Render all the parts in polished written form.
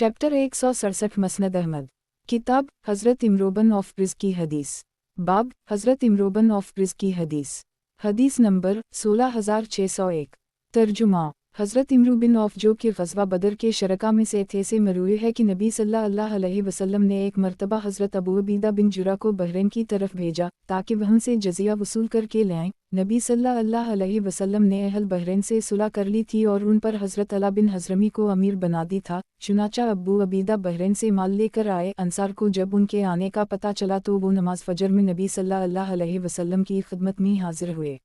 Chapter 167 मसनद Ahmad. किताब हज़रत इमरोबन of रिज़्क़ की हदीस। बाब हज़रत इमरोबन ऑफ रिज़्क़ की हदीस। हदीस नंबर 16601। तर्जुमा हज़रत इमरू बिन ऑफ जो कि ग़ज़वा बदर के शरका में से थे से मरूए है कि नबी सल्लल्लाहु अलैहि वसल्लम ने एक मरतबा हज़रत अबू अबीदा बिन जुरा को बहरीन की तरफ भेजा ताकि वह उनसे जज़िया वसूल करके लाएं। नबी सल्लल्लाहु अलैहि वसल्लम ने अहल बहरीन से सुलह कर ली थी और उन पर हज़रत अला बिन हज़रमी को अमीर बना दी था। चुनाचा अबू अबीदा बहरीन से माल लेकर आए। अंसार को जब उनके आने का पता चला तो वो नमाज फ़जर में नबी सल्लल्लाहु अलैहि वसल्लम की खिदमत में हाजिर हुए।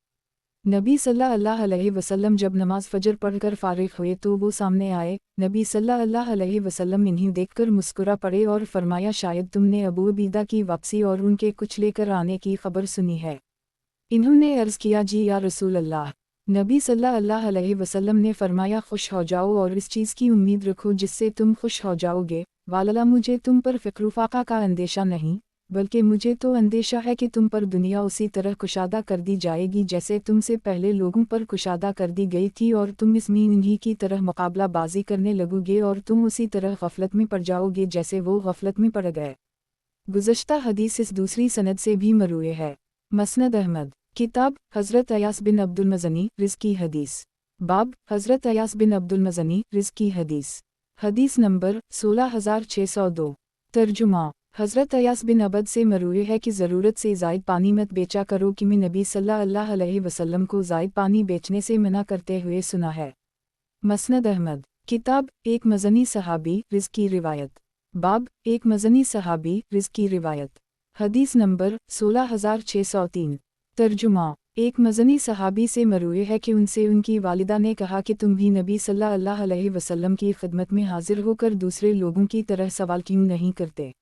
नबी सल्लल्लाहु अलैहि वसल्लम जब नमाज फ़जर पढ़कर फ़ारिग हुए तो वो सामने आए। नबी सल्लल्लाहु अलैहि वसल्लम इन्हें देखकर मुस्कुरा पड़े और फरमाया, शायद तुमने अबू अबीदा की वापसी और उनके कुछ लेकर आने की खबर सुनी है। इन्होंने अर्ज़ किया, जी या रसूल अल्लाह। नबी सल्लल्लाहु अलैहि वसल्लम ने फरमाया, खुश हो जाओ और इस चीज़ की उम्मीद रखो जिससे तुम खुश हो जाओगे। वालला मुझे तुम पर फ़िक्र फ़ाक़ा का अंदेशा नहीं, बल्कि मुझे तो अंदेशा है कि तुम पर दुनिया उसी तरह कुशादा कर दी जाएगी जैसे तुमसे पहले लोगों पर कुशादा कर दी गई थी, और तुम इसमें इन्हीं की तरह मुकाबला बाजी करने लगोगे और तुम उसी तरह गफलत में पड़ जाओगे जैसे वो गफलत में पड़ गए। गुज़श्ता हदीस इस दूसरी सनद से भी मरूए है। मसनद अहमद। किताब हज़रत अयास बिन अब्दुल मज़नी रिज़्क़ की हदीस। बाब हज़रत अयास बिन अब्दुल मज़नी रिज़्क़ की हदीस। हदीस नंबर 16602। तर्जुमा हज़रत अयास बिन अबद से मरूए है कि ज़रूरत से ज़ायद पानी मत बेचा करो कि मैं नबी सल्लल्लाहु अलैहि वसल्लम को ज़ायद पानी बेचने से मना करते हुए सुना है। मसनद अहमद। किताब एक मज़नी सहाबी रिज़्क़ की रिवायत। बाब एक मज़नी सहाबी रिज़्क़ की रिवायत। हदीस नंबर 16603। तर्जुमा एक मज़नी सहाबी से मरूए है कि उनसे उनकी वालिदा ने कहा कि तुम भी नबी सल्लल्लाहु अलैहि वसल्लम की खिदमत में हाजिर होकर दूसरे लोगों की तरह सवाल क्यों नहीं करते।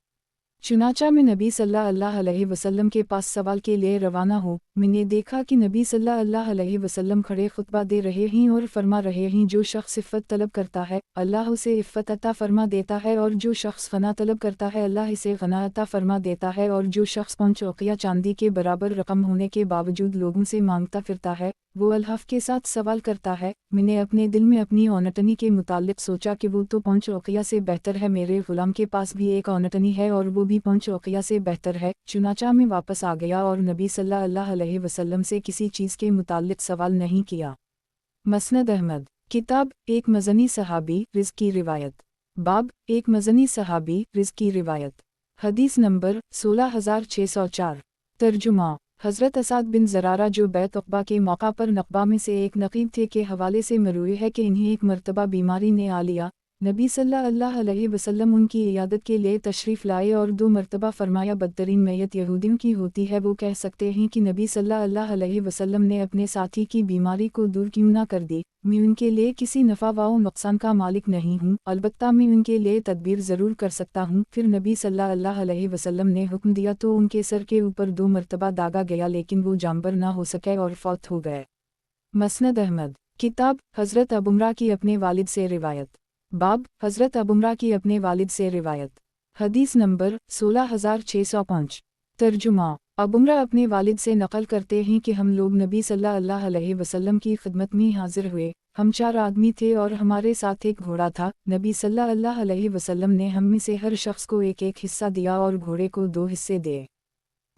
चुनाचा मैं नबी सल्लल्लाहु अलैहि वसल्लम के पास सवाल के लिए रवाना हूँ। मैंने देखा कि नबी सल्लल्लाहु अलैहि वसल्लम खड़े खुतबा दे रहे हैं और फरमा रहे हैं, जो शख्स इफ़्फ़त तलब करता है अल्लाह उसे इफ़्फ़त अता फरमा देता है, और जो शख्स ग़ना तलब करता है अल्लाह इसे ग़ना अता फरमा देता है, और जो शख्स 5 औक़िया चांदी के बराबर रकम होने के बावजूद लोगों से मांगता फिरता है वो अल्हफ़ के साथ सवाल करता है। मैंने अपने दिल में अपनी औनटनी के मुतालिक सोचा कि वो तो 5 औक़िया से बेहतर है, मेरे ग़ुलाम के पास भी एक औनटनी है और वो भी 5 औक़िया से बेहतर है। चुनाचा मैं वापस आ गया और नबी सल्लल्लाहु अलैहि वसल्लम से किसी चीज़ के मुतालिक सवाल नहीं किया। मसनद अहमद। किताब एक मज़नी सहाबी रिज़्क़ की रिवायत। बाब एक मज़नी सहाबी रिज़्क़ की रिवायत। हदीस नंबर 16604। तर्जुमा हज़रत असाद बिन ज़रारा जो बैत उक़बा के मौका पर नक़बा में से एक नक़ीब थे के हवाले से मरूए है कि इन्हें एक मरतबा बीमारी ने आ लिया। नबी सल्लल्लाहु अलैहि वसल्लम उनकी इयादत के लिए तशरीफ़ लाए और 2 मरतबा फरमाया, बदतरीन मैयत यहूदियों की होती है। वो कह सकते हैं कि नबी सल्लल्लाहु अलैहि वसल्लम ने अपने साथी की बीमारी को दूर क्यों ना कर दी। मैं उनके लिए किसी नफ़ा व नुकसान का मालिक नहीं हूँ, अलबत्ता मैं उनके लिए तदबीर ज़रूर कर सकता हूँ। फिर नबी सल्लल्लाहु अलैहि वसल्लम ने हुक्म दिया तो उनके सर के ऊपर 2 मरतबा दागा गया, लेकिन वो जानबर ना हो सके और फौत हो गए। मसनद अहमद। किताब हज़रत अबुमरा की अपने वालिद से रिवायत। बाब हज़रत अबुमरा की अपने वालिद से रिवायत। हदीस नंबर 16605। तर्जुमा अबुमरा अपने वालिद से नक़ल करते हैं कि हम लोग नबी सल्लल्लाहु अलैहि वसल्लम की खिदमत में हाजिर हुए। हम 4 आदमी थे और हमारे साथ एक घोड़ा था। नबी सल्लल्लाहु अलैहि वसल्लम ने हम में से हर शख्स को एक एक हिस्सा दिया और घोड़े को 2 हिस्से दिए।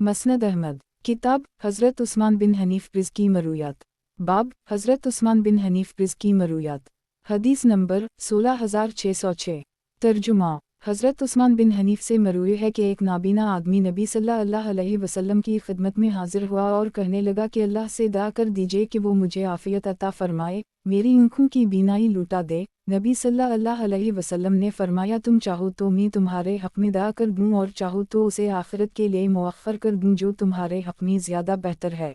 मसनद अहमद। किताब हज़रत उस्मान बिन हनीफ़ रिज़्क़ की मरूयात। बाब हज़रत उस्मान बिन हनीफ़ रिज़्क़ की मरूयात। हदीस नंबर 16606। तर्जुमा हज़रत उस्मान बिन हनीफ़ से मरूए है कि एक नाबीना आदमी नबी सल्लल्लाहु अलैहि वसल्लम की खिदमत में हाजिर हुआ और कहने लगा कि अल्लाह से दुआ कर दीजिए कि वो मुझे आफ़ियत अता फ़रमाए, मेरी आँखों की बीनाई लुटा दे। नबी सल्लल्लाहु अलैहि वसल्लम ने फरमाया, तुम चाहो तो मैं तुम्हारे हक़ में दुआ कर दूँ और चाहो तो उसे आखिरत के लिए मुअख्खर कर दूँ जो तुम्हारे हक़ में ज़्यादा बेहतर है।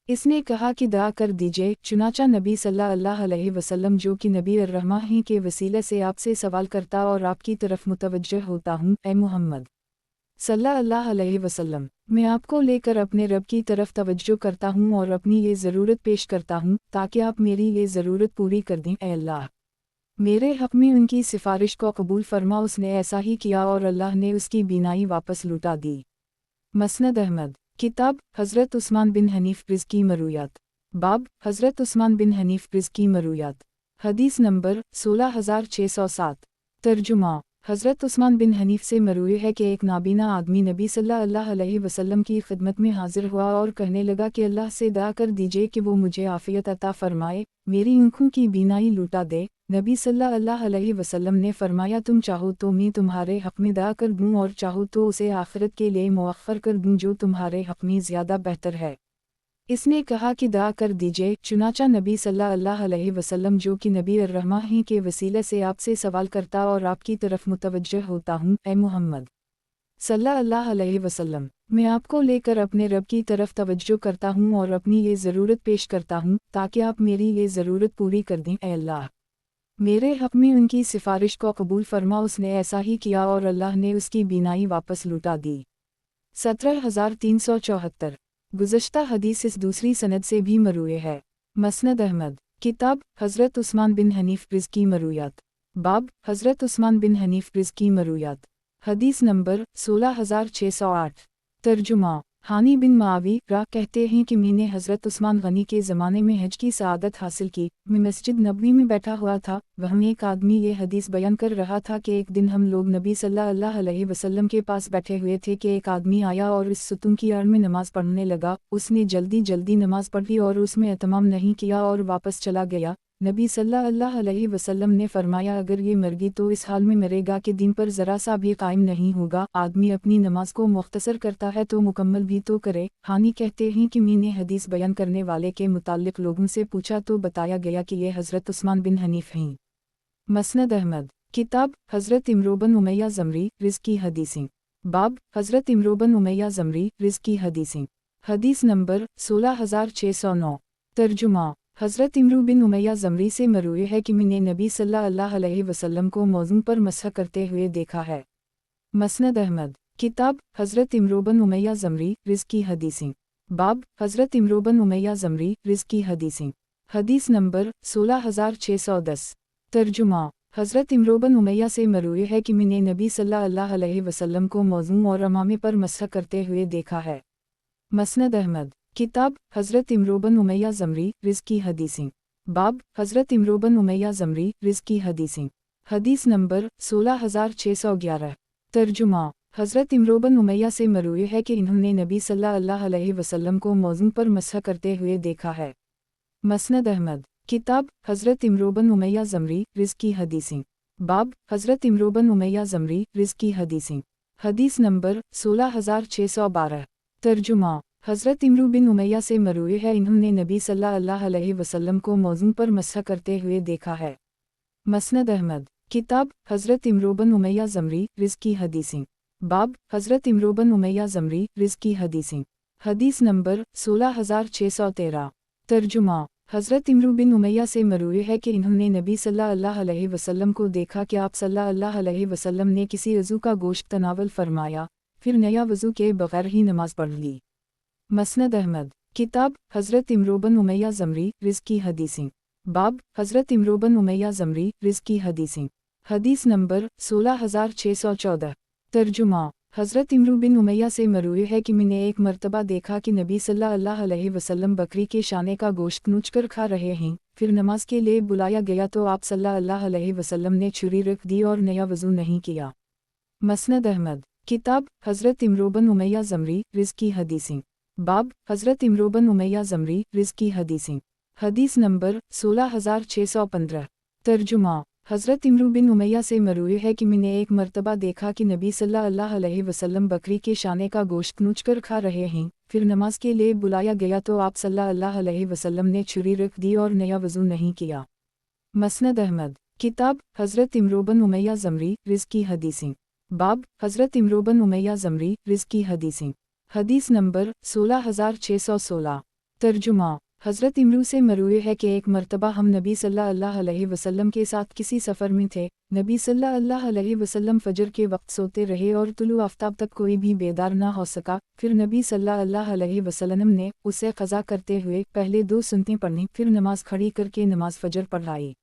इसने कहा कि दुआ कर दीजिए। चुनाचा नबी सल्लल्लाहु अलैहि वसल्लम जो कि नबी अर्रहमा हैं के वसीले से आपसे सवाल करता और आपकी तरफ मुतवज्जह होता हूँ। ए मुहम्मद सल्लल्लाहु अलैहि वसल्लम, मैं आपको लेकर अपने रब की तरफ तवज्जो करता हूँ और अपनी ये ज़रूरत पेश करता हूँ ताकि आप मेरी ये ज़रूरत पूरी कर दें। ए अल्लाह, मेरे हक़ में उनकी सिफारिश को कबूल फरमा। उसने ऐसा ही किया और अल्लाह ने उसकी बीनाई वापस लुटा दी। मसनद अहमद। किताब हज़रत उस्मान बिन हनीफ़ रिज़्क़ की मरूयात। बाब हज़रत उस्मान बिन हनीफ़ रिज़्क़ की मरूयात। हदीस नंबर 16607। तर्जुमा हज़रत उस्मान बिन हनीफ से मरूए है कि एक नाबीना आदमी नबी सल्लल्लाहु अलैहि वसल्लम की खिदमत में हाजिर हुआ और कहने लगा कि अल्लाह से दुआ कर दीजिए कि वो मुझे आफ़ियत अता फरमाए, मेरी आँखों की बीनाई लौटा दे। नबी सल्लल्लाहु अलैहि वसल्लम ने फरमाया, तुम चाहो तो मैं तुम्हारे हक़ में दुआ कर दूँ और चाहो तो उसे आखिरत के लिए मुअख्खर कर दूँ जो तुम्हारे हक़ में ज़्यादा बेहतर है। इसने कहा कि दुआ कर दीजिए। चुनाचा नबी सल्लल्लाहु अलैहि वसल्लम जो कि नबी अर्रहमा हैं के वसीले से आपसे सवाल करता और आपकी तरफ मुतवज्जह होता हूँ, ए मुहम्मद सल्लल्लाहु अलैहि वसल्लम, मैं आपको लेकर अपने रब की तरफ तवज्जो करता हूँ और अपनी ये ज़रूरत पेश करता हूँ ताकि आप मेरी ये ज़रूरत पूरी कर दें। ए अल्लाह, मेरे हक़ में उनकी सिफारिश को कबूल फरमा। उसने ऐसा ही किया और अल्लाह ने उसकी बीनाई वापस लौटा दी। 17374 गुज़श्ता हदीस इस दूसरी सनद से भी मरूए है। मसनद अहमद, किताब हज़रत उस्मान बिन हनीफ रिज़ की मरूयात, बाब हज़रत उस्मान बिन हनीफ रिज़ की मरूयात, हदीस नंबर 16608। तर्जुमा हानी बिन मावी रा कहते हैं कि मैंने हज़रत उस्मान गनी के ज़माने में हज की सआदत हासिल की। मैं मस्जिद नबवी में बैठा हुआ था, वहाँ एक आदमी ये हदीस बयान कर रहा था कि एक दिन हम लोग नबी सल्लल्लाहु अलैहि वसल्लम के पास बैठे हुए थे कि एक आदमी आया और इस सुतून की आड़ में नमाज़ पढ़ने लगा। उसने जल्दी जल्दी नमाज़ पढ़ी और उसमें एहतमाम नहीं किया और वापस चला गया। नबी सल्लल्लाहु अलैहि वसल्लम ने फरमाया, अगर ये मर गई तो इस हाल में मरेगा कि दिन पर ज़रा सा भी कायम नहीं होगा। आदमी अपनी नमाज को मुख्तसर करता है तो मुकम्मल भी तो करे। हानी कहते हैं कि मैंने हदीस बयान करने वाले के मुताल्लिक लोगों से पूछा तो बताया गया कि ये हज़रत उस्मान बिन हनीफ हैं। मसनद अहमद, किताब हज़रत इमरू बिन उमैया ज़मरी रिज़ की हदीसें, बाब हज़रत इमरू बिन उमैया ज़मरी रिज़ की हदीसें, हदीस नंबर 16609। तर्जुमा हज़रत इमरू बिन उमैया ज़मरी से मरूए है कि मैंने नबी सल्लल्लाहु अलैहि वसल्लम को मौज़ून पर मसह करते हुए देखा है। मसनद अहमद, किताब हज़रत इमरू बिन उमैया ज़मरी रिज़ की हदीसें, बाब हज़रत इमरू बिन उमैया ज़मरी रिज़ की हदीसें, हदीस नंबर 16610। तर्जुमा हज़रत इमरू बिन उमैया से मरूए है कि मैंने नबी सल्लल्लाहु अलैहि वसल्लम को मौज़ून और अमामे पर मसह करते हुए देखा है। मसनद अहमद, किताब हज़रत इमरू बिन उमैया ज़मरी रिज़ की हदीसें, बाब हज़रत इमरू बिन उमैया ज़मरी रिज़ की हदीसें, हदीस नंबर 16611। तर्जुमा हज़रत इमरू बिन उमैया से मरूए है कि इन्होंने नबी सल्लल्लाहु अलैहि वसल्लम को मौज़ून पर मसह करते हुए देखा है। मसनद अहमद, किताब हज़रत इमरू बिन उमैया ज़मरी रिज़ की हदीसें, बाब हज़रत इमरू बिन उमैया ज़मरी रिज़ की हदीसें, हदीस नंबर 16612। तर्जुमा हज़रत इमरू बिन उमैया से मरूए है इन्होंने नबी सल्लल्लाहु अलैहि वसल्लम को मौज़ून पर मसह करते हुए देखा है। मसनद अहमद, किताब हज़रत इमरू बिन उमैया ज़मरी रिज़ की हदीसें, बाब हज़रत इमरू बिन उमैया ज़मरी रिज़ की हदीसें, हदीस नंबर 16613। तर्जुमा हज़रत इमरू बिन उमैया से मरूए है कि इन्होंने नबी सल्लल्लाहु अलैहि वसल्लम को देखा कि आप सल्लल्लाहु अलैहि वसल्लम ने किसी अज़ू का गोश्त तनावल फरमाया, फिर नया वज़ू के बग़ैर ही नमाज पढ़ ली। मसनद अहमद, किताब हज़रत इमरू बिन उमैया ज़मरी रिज़ की हदीसें, बाब हज़रत इमरू बिन उमैया ज़मरी रिज़ की हदीसें, हदीस नंबर 16614। तर्जुमा हज़रत इमरू बिन उमैया से मरूए है कि मैंने एक मर्तबा देखा कि नबी सल्लल्लाहु अलैहि वसल्लम बकरी के शाने का गोश्त नोच कर खा रहे हैं। फिर नमाज के लिए बुलाया गया तो आप सल्लल्लाहु अलैहि वसल्लम ने छुरी रख दी और नया वज़ू नहीं किया। मसनद अहमद, किताब हज़रत इमरू बिन उमैया ज़मरी रिज़ की हदीसें, बाब हज़रत इमरू बिन उमैया ज़मरी रिज़ की हदीसें, हदीस नंबर 16615। तर्जुमा हज़रत इमरू बिन उमैया से मरूए है कि मैंने एक मर्तबा देखा कि नबी सल्लल्लाहु अलैहि वसल्लम बकरी के शाने का गोश्त नोच कर खा रहे हैं। फिर नमाज के लिए बुलाया गया तो आप सल्लल्लाहु अलैहि वसल्लम ने छुरी रख दी और नया वज़ू नहीं किया। मसनद अहमद, किताब हज़रत इमरू बिन उमैया ज़मरी रिज़ की हदीसें, बाब हज़रत इमरू बिन उमैया ज़मरी रिज़ की हदीसें, हदीस नंबर 16616। तर्जुमा हज़रत इमरू से मरूए है कि एक मर्तबा हम नबी सल्लल्लाहु अलैहि वसल्लम के साथ किसी सफ़र में थे। नबी सल्लल्लाहु अलैहि वसल्लम फ़जर के वक्त सोते रहे और तुलू आफ्ताब तक कोई भी बेदार ना हो सका। फिर नबी सल्लल्लाहु अलैहि वसल्लम ने उसे क़ज़ा करते हुए पहले 2 सुन्नतें पढ़ी, फिर नमाज खड़ी करके नमाज फ़जर पढ़ाई।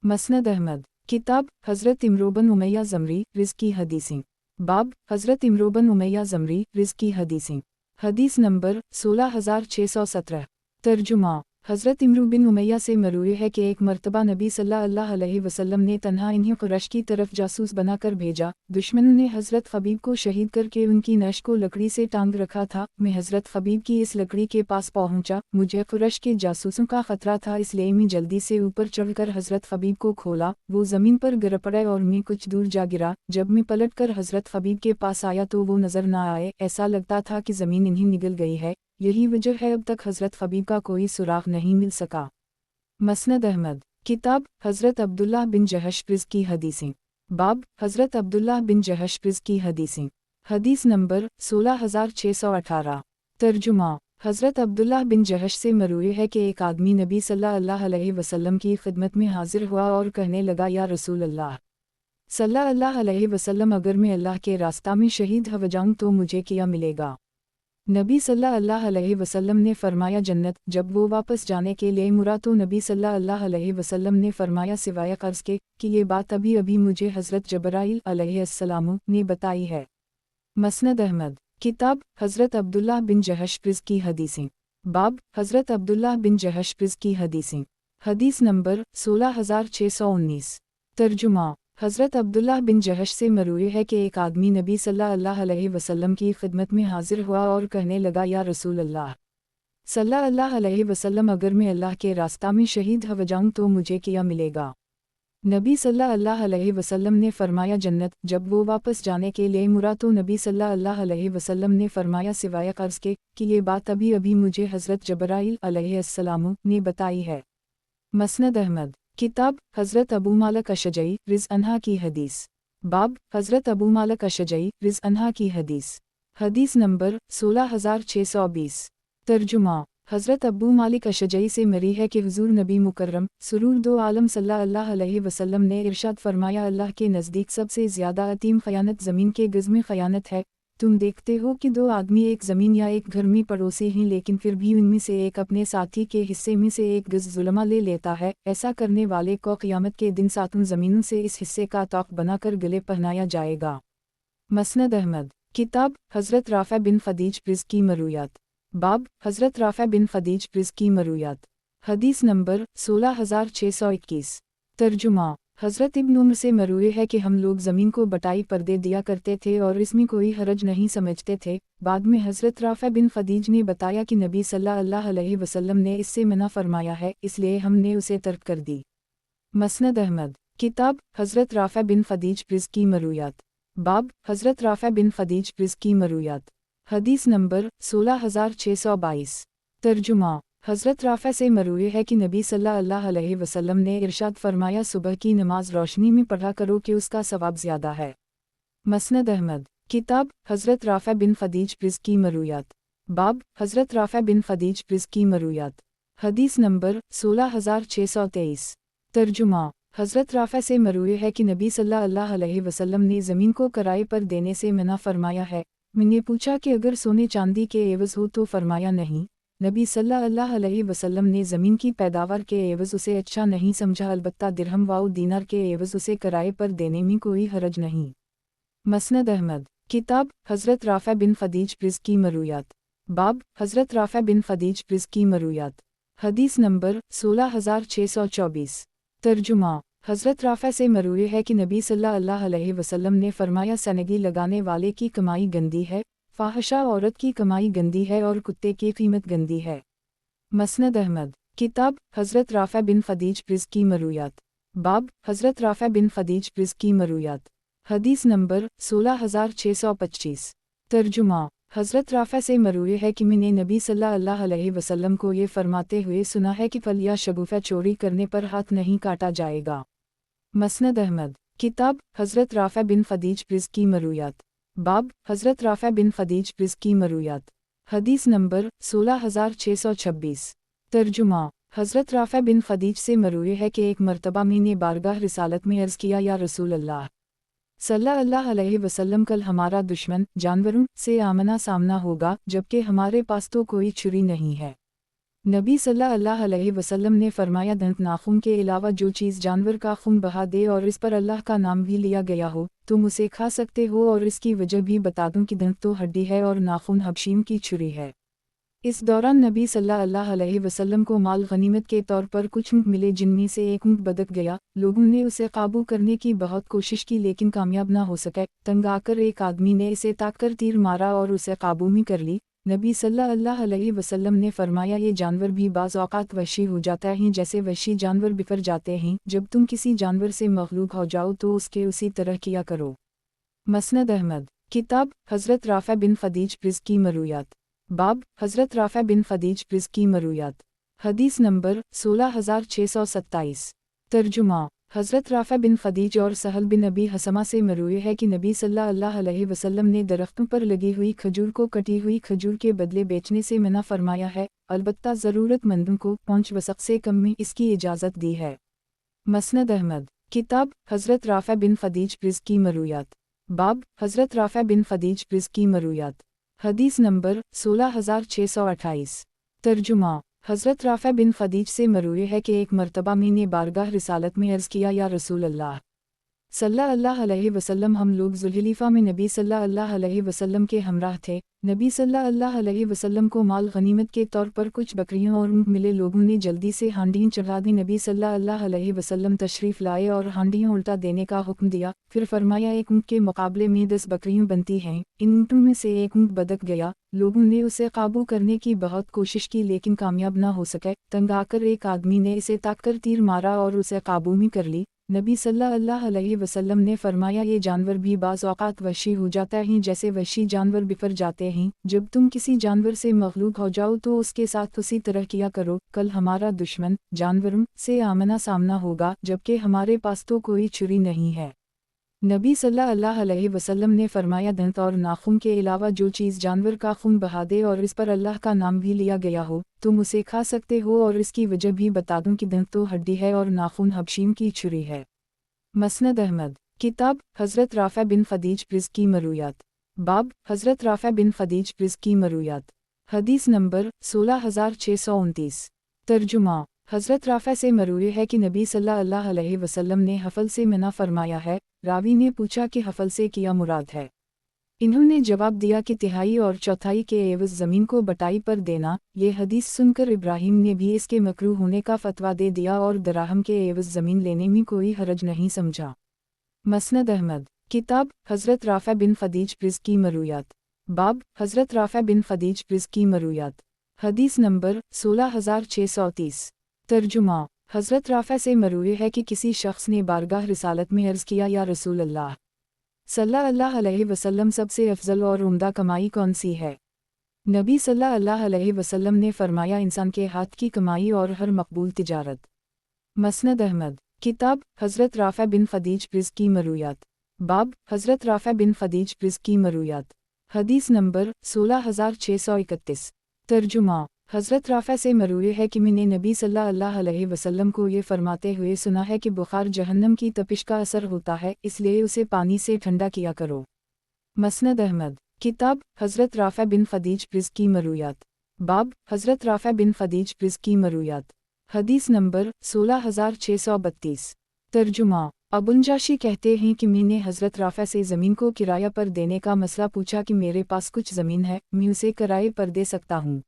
मसनद अहमद, किताब हज़रत इमरू बिन उमैया ज़मरी रिज़ की हदीसें, बाब हज़रत इमरू बिन उमैया ज़मरी रिज़ की हदीसें, हदीस नंबर 16617। तर्जुमा हज़रत इमरू बिन उमैया से मरूए है कि एक मर्तबा नबी सल्लल्लाहु अलैहि वसल्लम ने तन्हा इन्हें कुरैश की तरफ जासूस बनाकर भेजा। दुश्मनों ने हज़रत खबीब को शहीद करके उनकी नश को लकड़ी से टांग रखा था। मैं हज़रत खबीब की इस लकड़ी के पास पहुंचा। मुझे कुरैश के जासूसों का खतरा था, इसलिए मैं जल्दी से ऊपर चढ़कर हज़रत खबीब को खोला। वो ज़मीन पर गिर पड़े और मैं कुछ दूर जा गिरा। जब मैं पलट कर हज़रत खबीब के पास आया तो वो नज़र न आए। ऐसा लगता था कि ज़मीन इन्हीं निगल गई है। यही वजह है अब तक हज़रत खबीब का कोई सुराग नहीं मिल सका। मसनद अहमद। किताब हज़रत अब्दुल्लाह बिन जहश रिज़ की हदीसें। बाब हज़रत अब्दुल्लाह बिन जहश रिज़ की हदीसें। हदीस नंबर 16618। तर्जुमा हज़रत अब्दुल्लाह बिन जहश से मरूए है कि एक आदमी नबी सल्लल्लाहु अलैहि वसल्लम की खिदमत में हाजिर हुआ और कहने लगा, या रसूल अल्लाह सल्लल्लाहु अलैहि वसल्लम, अगर मैं अल्लाह के रास्ता में शहीद हो जाऊं तो मुझे क्या मिलेगा? नबी सल्लल्लाहु अलैहि वसल्लम ने फरमाया, जन्नत। जब वो वापस जाने के लिए मुड़ा तो नबी सल्लल्लाहु अलैहि वसल्लम ने फरमाया, सिवाय कर्ज के कि ये बात अभी अभी मुझे हज़रत जबराइल अलैहिस्सलाम ने बताई है। मसनद अहमद। किताब हज़रत अब्दुल्लाह बिन जहश रिज़ की हदीसें। बाब हज़रत अब्दुल्लाह बिन जहश रिज़ की हदीसें। हदीस नंबर 16619। तर्जुमा हज़रत अब्दुल्लाह बिन जहश से मरूए है कि एक आदमी नबी सल्लल्लाहु अलैहि वसल्लम की खिदमत में हाजिर हुआ और कहने लगा, या रसूल अल्लाह सल्लल्लाहु अलैहि वसल्लम, अगर मैं अल्लाह के रास्ता में शहीद हो जाऊं तो मुझे क्या मिलेगा? नबी सल्लल्लाहु अलैहि वसल्लम ने फरमाया, जन्नत। जब वो वापस जाने के लिए मुड़ा तो नबी सल्लल्लाहु अलैहि वसल्लम ने फरमाया, सिवाय कर्ज के कि ये बात अभी अभी मुझे हज़रत जबराइल अलैहिस्सलाम ने बताई है। मसनद अहमद। किताब हज़रत अबू मालिक अशजई रिज़ अन्हा की हदीस। बाब हज़रत अबू मालिक अशजई रिज़ अन्हा की हदीस। हदीस नंबर 16620। तर्जुमा हज़रत अबू मालिक अशजई से मरी है कि हुज़ूर नबी मुकर्रम सुरूर दो आलम सल्लल्लाहु अलैहि वसल्लम ने इरशाद फरमाया, अल्लाह के नज़दीक सबसे ज़्यादा अतीम ख़यानत ज़मीन के गज़ में ख़यानत है। तुम देखते हो कि दो आदमी एक ज़मीन या एक घर में पड़ोसी हैं, लेकिन फिर भी उनमें से एक अपने साथी के हिस्से में से एक गज़ ज़ुल्मा ले लेता है। ऐसा करने वाले को क़यामत के दिन सातों ज़मीनों से इस हिस्से का तौक़ बनाकर गले पहनाया जाएगा। मसनद अहमद। किताब हज़रत राफ़ा बिन ख़दीज रिज़ की मरूयात। बाब हज़रत राफ़ा बिन ख़दीज रिज़ की मरूयात। हदीस नंबर 16621। तर्जुमा हज़रत इब्न उमर से मरूए है कि हम लोग ज़मीन को बटाई पर दे दिया करते थे और इसमें कोई हरज नहीं समझते थे। बाद में हज़रत राफ़ा बिन ख़दीज ने बताया कि नबी सल्लल्लाहु अलैहि वसल्लम ने इससे मना फरमाया है, इसलिए हमने उसे तर्क कर दी। मसनद अहमद। किताब हज़रत राफ़ा बिन ख़दीज रिज़ की मरूयात। बाब हज़रत राफ़ा बिन ख़दीज रिज़ की मरूयात। हदीस नंबर 16622। तर्जुमा हज़रत राफ़ा से मरूए है कि नबी सल्लल्लाहु अलैहि वसल्लम ने इरशाद फरमाया, सुबह की नमाज रोशनी में पढ़ा करो कि उसका सवाब ज़्यादा है। मसनद अहमद। किताब हज़रत राफ़ा बिन ख़दीज रिज़ की मरूयात। बाब हज़रत राफ़ा बिन ख़दीज रिज़ की मरूयात। हदीस नंबर 16623। तर्जुमा हज़रत राफ़ा से मरूए है कि नबी सल्लल्लाहु अलैहि वसल्लम ने ज़मीन को किराए पर देने से मना फरमाया है। मैंने पूछा कि अगर सोने चांदी के एवज़ हो तो फरमाया नहीं। नबी सल्लल्लाहु अलैहि वसल्लम ने ज़मीन की पैदावार के एवज़ उसे अच्छा नहीं समझा, अलबत्ता दिरहम व दीनार के एवज़ उसे किराए पर देने में कोई हरज नहीं। मसनद अहमद। किताब हज़रत राफ़ा बिन ख़दीज रिज़ की मरूयात। बाब हज़रत राफ़ा बिन ख़दीज रिज़ की मरूयात। हदीस नंबर 16624। तर्जुमा हज़रत राफ़ा से मरूए है कि नबी सल्लल्लाहु अलैहि वसल्लम ने फरमाया, सनगी लगाने वाले की कमाई गंदी है, फ़ाहिशा औरत की कमाई गंदी है और कुत्ते की कीमत गंदी है। मसनद अहमद। किताब हज़रत राफ़ा बिन ख़दीज रिज़ की मरूयात। बाब हज़रत राफ़ा बिन ख़दीज रिज़ की मरूयात। हदीस नंबर 16625। तर्जुमा हज़रत राफ़ा से मरूए है कि मैंने नबी सल्लल्लाहु अलैहि वसल्लम को ये फरमाते हुए सुना है कि फल या शगुफ़ा चोरी करने पर हाथ नहीं काटा जाएगा। मसनद अहमद। किताब हज़रत राफ़ा बिन ख़दीज रिज़ की मरूयात। बाब हज़रत राफ़ा बिन ख़दीज रिज़ की मरूयात। हदीस नंबर 16626। तर्जुमा हज़रत राफ़ा बिन ख़दीज से मरूए है कि एक मरतबा मैंने बारगाह रिसालत में अर्ज़ किया, या रसूल अल्लाह सल्लल्लाहु अलैहि वसल्लम, कल हमारा दुश्मन जानवरों से आमना सामना होगा, जबकि हमारे पास तो कोई छुरी नहीं है। नबी सल्लल्लाहु अलैहि वसल्लम ने फरमाया, दंत नाखून के अलावा जो चीज़ जानवर का खून बहा दे और इस पर अल्लाह का नाम भी लिया गया हो, तुम उसे खा सकते हो, और इसकी वजह भी बता दूं कि दंत तो हड्डी है और नाखून हबशीम की छुरी है। इस दौरान नबी सल्लल्लाहु अलैहि वसल्लम को माल गनीमत के तौर पर कुछ ऊँट मिले जिनमें से एक ऊँट बदक गया। लोगों ने उसे काबू करने की बहुत कोशिश की लेकिन कामयाब ना हो सके। तंग आकर एक आदमी ने इसे ताककर तीर मारा और उसे काबू में कर ली। नबी सल्लल्लाहु अलैहि वसल्लम ने फरमाया, ये जानवर भी बाज़ औक़ात वहशी हो जाता है जैसे वहशी जानवर बिफर जाते हैं। जब तुम किसी जानवर से मग़लूब हो जाओ तो उसके उसी तरह किया करो। मसनद अहमद। किताब हज़रत राफ़ा बिन ख़दीज प्रिज़ की मरूयात। बाब हज़रत राफ़ा बिन ख़दीज प्रिज़ की मरूयात। हदीस नंबर 16627। तर्जुमा हज़रत राफ़ा बिन ख़दीज और सहल बिन अबी हसमा से मरूए है कि नबी सल्लल्लाहु अलैहि वसल्लम ने दरख्तों पर लगी हुई खजूर को कटी हुई खजूर के बदले बेचने से मना फरमाया है, अलबत्ता ज़रूरतमंदों को 5 वसक़ से कम में इसकी इजाज़त दी है। मसनद अहमद। किताब हज़रत राफ़ा बिन ख़दीज प्रिज़ की मरूयात। बाब हज़रत राफ़ा बिन ख़दीज प्रिज़ की मरूयात। हदीस नंबर 16628। तर्जुमा हज़रत राफ़ा बिन ख़दीज से मरूए है कि एक मरतबा मैंने बारगाह रिसालत में अर्ज़ किया, या रसूल अल्लाह सल्लल्लाहु अलैहि वसल्लम, हम लोग ज़ुल्हिलीफ़ा में नबी सल्लल्लाहु अलैहि वसल्लम के हमराह थे। नबी सल्लल्लाहु अलैहि वसल्लम को माल गनीमत के तौर पर कुछ बकरियां और ऊँट मिले। लोगों ने जल्दी से हांडियाँ चढ़ा दी। नबी सल्लल्लाहु अलैहि वसल्लम तशरीफ़ लाए और हांडियाँ उल्टा देने का हुक्म दिया। फिर फरमाया, एक ऊँट के मुकाबले में 10 बकरियां बनती हैं। इन ऊँटों में से एक ऊँट बदक गया। लोगों ने उसे काबू करने की बहुत कोशिश की लेकिन कामयाब ना हो सके। तंग आकर एक आदमी ने इसे ताककर तीर मारा और उसे काबू में कर ली। नबी सल्लल्लाहु अलैहि वसल्लम ने फरमाया, ये जानवर भी बाज़ औक़ात वहशी हो जाता है जैसे वहशी जानवर बिफर जाते हैं। जब तुम किसी जानवर से मग़लूब हो जाओ तो उसके साथ उसी तरह किया करो। कल हमारा दुश्मन जानवरों से आमना सामना होगा जबकि हमारे पास तो कोई छुरी नहीं है। नबी सल्लल्लाहु अलैहि वसल्लम ने फरमाया, दंत और नाखून के अलावा जो चीज़ जानवर का खून बहा दे और इस पर अल्लाह का नाम भी लिया गया हो, तुम उसे खा सकते हो। और इसकी वजह भी बता दूं कि दंत तो हड्डी है और नाखून हबशीम की छुरी है। मसनद अहमद। किताब हज़रत राफ़ा बिन ख़दीज प्रिज़ की मरूयात। बाब हज़रत राफ़ा बिन ख़दीज प्रिज़ की मरूयात। हदीस नंबर 16629। तर्जुमा हज़रत राफ़ा से मरूए है कि नबी सल्लल्लाहु अलैहि वसल्लम ने हफ़ल से मना फरमाया है। रावी ने पूछा कि हफ़ल से क्या मुराद है। इन्होंने जवाब दिया कि तिहाई और चौथाई के एवज़ ज़मीन को बटाई पर देना। ये हदीस सुनकर इब्राहिम ने भी इसके मकरूह होने का फ़तवा दे दिया और दराहम के एवज़ ज़मीन लेने में कोई हरज नहीं समझा। मसनद अहमद। किताब हज़रत राफ़ा बिन ख़दीज प्रिज़ की मरूयात। बाब हज़रत राफ़ा बिन ख़दीज प्रिज़ की मरूयात। हदीस नंबर 16630। तर्जुमा हज़रत राफ़ा से मरूए है कि किसी शख्स ने बारगाह रिसालत में अर्ज़ किया, या रसूल अल्लाह सल्लल्लाहु अलैहि वसल्लम, सबसे अफजल और उम्दा कमाई कौन सी है। नबी सल्लल्लाहु अलैहि वसल्लम ने फरमाया, इंसान के हाथ की कमाई और हर मकबूल तिजारत। मसनद अहमद। किताब हज़रत राफ़ा बिन ख़दीज प्रिज़ की मरूयात। बाब हज़रत राफ़ा बिन ख़दीज प्रिज़ की मरूयात। हदीस नंबर 16631। तर्जुमा हज़रत राफ़ा से मरूए है कि मैंने नबी सल्लल्लाहु अलैहि वसल्लम को ये फरमाते हुए सुना है कि बुखार जहन्नम की तपिश का असर होता है, इसलिए उसे पानी से ठंडा किया करो। मसनद अहमद। किताब हज़रत राफ़ा बिन ख़दीज प्रिज़ की मरूयात। बाब हज़रत राफ़ा बिन ख़दीज प्रिज़ की मरूयात। हदीस नंबर 16632। तर्जुमा अबुलजाशी कहते हैं कि मैंने हज़रत राफ़ा से ज़मीन को किराया पर देने का मसला पूछा कि मेरे पास कुछ ज़मीन है, मैं उसे किराए पर दे सकता हूँ।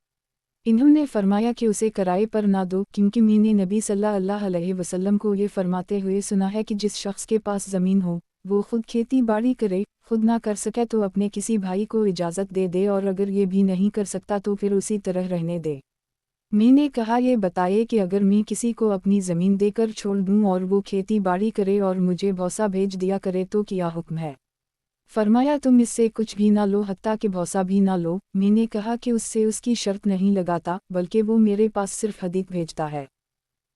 इन्होंने फरमाया कि उसे किराए पर ना दो, क्योंकि मैंने नबी सल्लल्लाहु अलैहि वसल्लम को ये फरमाते हुए सुना है कि जिस शख्स के पास ज़मीन हो वो खुद खेती बाड़ी करे, खुद ना कर सके तो अपने किसी भाई को इजाज़त दे दे, और अगर ये भी नहीं कर सकता तो फिर उसी तरह रहने दे। मैंने कहा, ये बताइए कि अगर मैं किसी को अपनी ज़मीन देकर छोड़ दूँ और वो खेती बाड़ी करे और मुझे भौसा भेज दिया करे तो क्या हुक्म है। फरमाया, तुम इससे कुछ भी ना लो, हत्ता कि भौसा भी ना लो। मैंने कहा कि उससे उसकी शर्त नहीं लगाता, बल्कि वो मेरे पास सिर्फ हदीक भेजता है।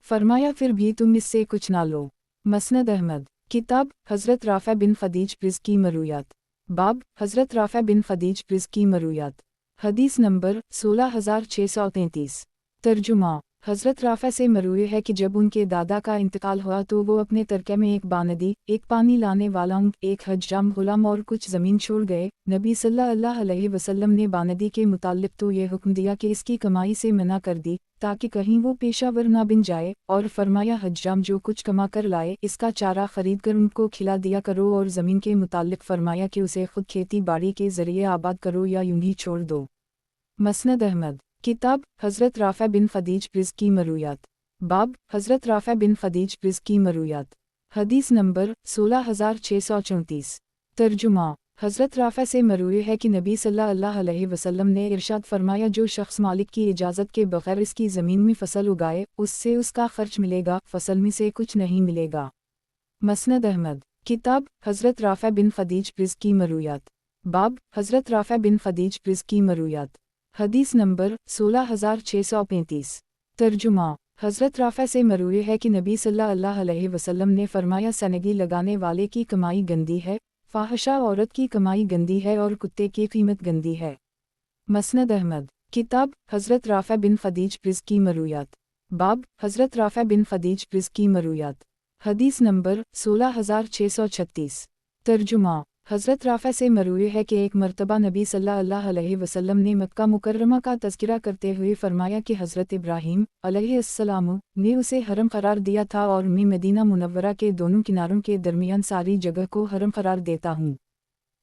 फरमाया, फिर भी तुम इससे कुछ ना लो। मसनद अहमद। किताब हज़रत राफ़ा बिन ख़दीज प्रिज़ की मरूयात। बाब हज़रत राफ़ा बिन ख़दीज प्रिज़ की मरूयात। हदीस नंबर 16633। तर्जुमा हज़रत राफ़ा से मरूए है कि जब उनके दादा का इंतकाल हुआ तो वो अपने तरके में एक बानदी, एक पानी लाने वाला ऊँट, एक हज्जाम गुलाम और कुछ ज़मीन छोड़ गए। नबी सल्लल्लाहु अलैहि वसल्लम ने बानदी के मुताल्लिक़ तो ये हुक्म दिया कि इसकी कमाई से मना कर दी ताकि कहीं वो पेशावर ना बन जाए, और फरमाया, हज्जाम जो कुछ कमा कर लाए इसका चारा ख़रीद कर उनको खिला दिया करो, और ज़मीन के मुताल्लिक़ फरमाया कि उसे खुद खेती बाड़ी के ज़रिए आबाद करो या यूं ही छोड़ दो। मसनद अहमद। किताब हज़रत राफ़ा बिन ख़दीज प्रिज़ की मरूयात। बाब हज़रत राफ़ा बिन ख़दीज प्रिज़ की मरूयात। हदीस नंबर 16634। तर्जुमा हज़रत राफ़ा से मरूए है कि नबी सल्लल्लाहु अलैहि वसल्लम ने इरशाद फरमाया, जो शख्स मालिक की इजाज़त के बग़ैर इसकी ज़मीन में फ़सल उगाए उससे उसका ख़र्च मिलेगा, फ़सल में से कुछ नहीं मिलेगा। मसनद अहमद। किताब हज़रत राफ़ा बिन ख़दीज प्रिज़ की मरूयात। बाब हज़रत राफ़ा बिन ख़दीज प्रिज़ की मरूयात। हदीस नंबर 16635। तर्जुमा हज़रत राफ़ा से मरूए है कि नबी सल्लल्लाहु अलैहि वसल्लम ने फरमाया, सनगी लगाने वाले की कमाई गंदी है, फ़ाहिशा औरत की कमाई गंदी है और कुत्ते की कीमत गंदी है। मसनद अहमद। किताब हज़रत राफ़ा बिन ख़दीज प्रिज़ की मरूयात। बाब हज़रत राफ़ा बिन ख़दीज प्रिज़ की मरूयात। हदीस नंबर 16636। तर्जुमा हज़रत राफ़ा से मरूए है कि एक मरतबा नबी सल्लल्लाहु अलैहि वसल्लम ने मक्का मुकर्रमा का तज़किरा करते हुए फरमाया कि हज़रत इब्राहीम अलैहिस्सलाम ने उसे हरम करार दिया था और मैं मदीना मुनव्वरा के दोनों किनारों के दरमियान सारी जगह को हरम करार देता हूँ।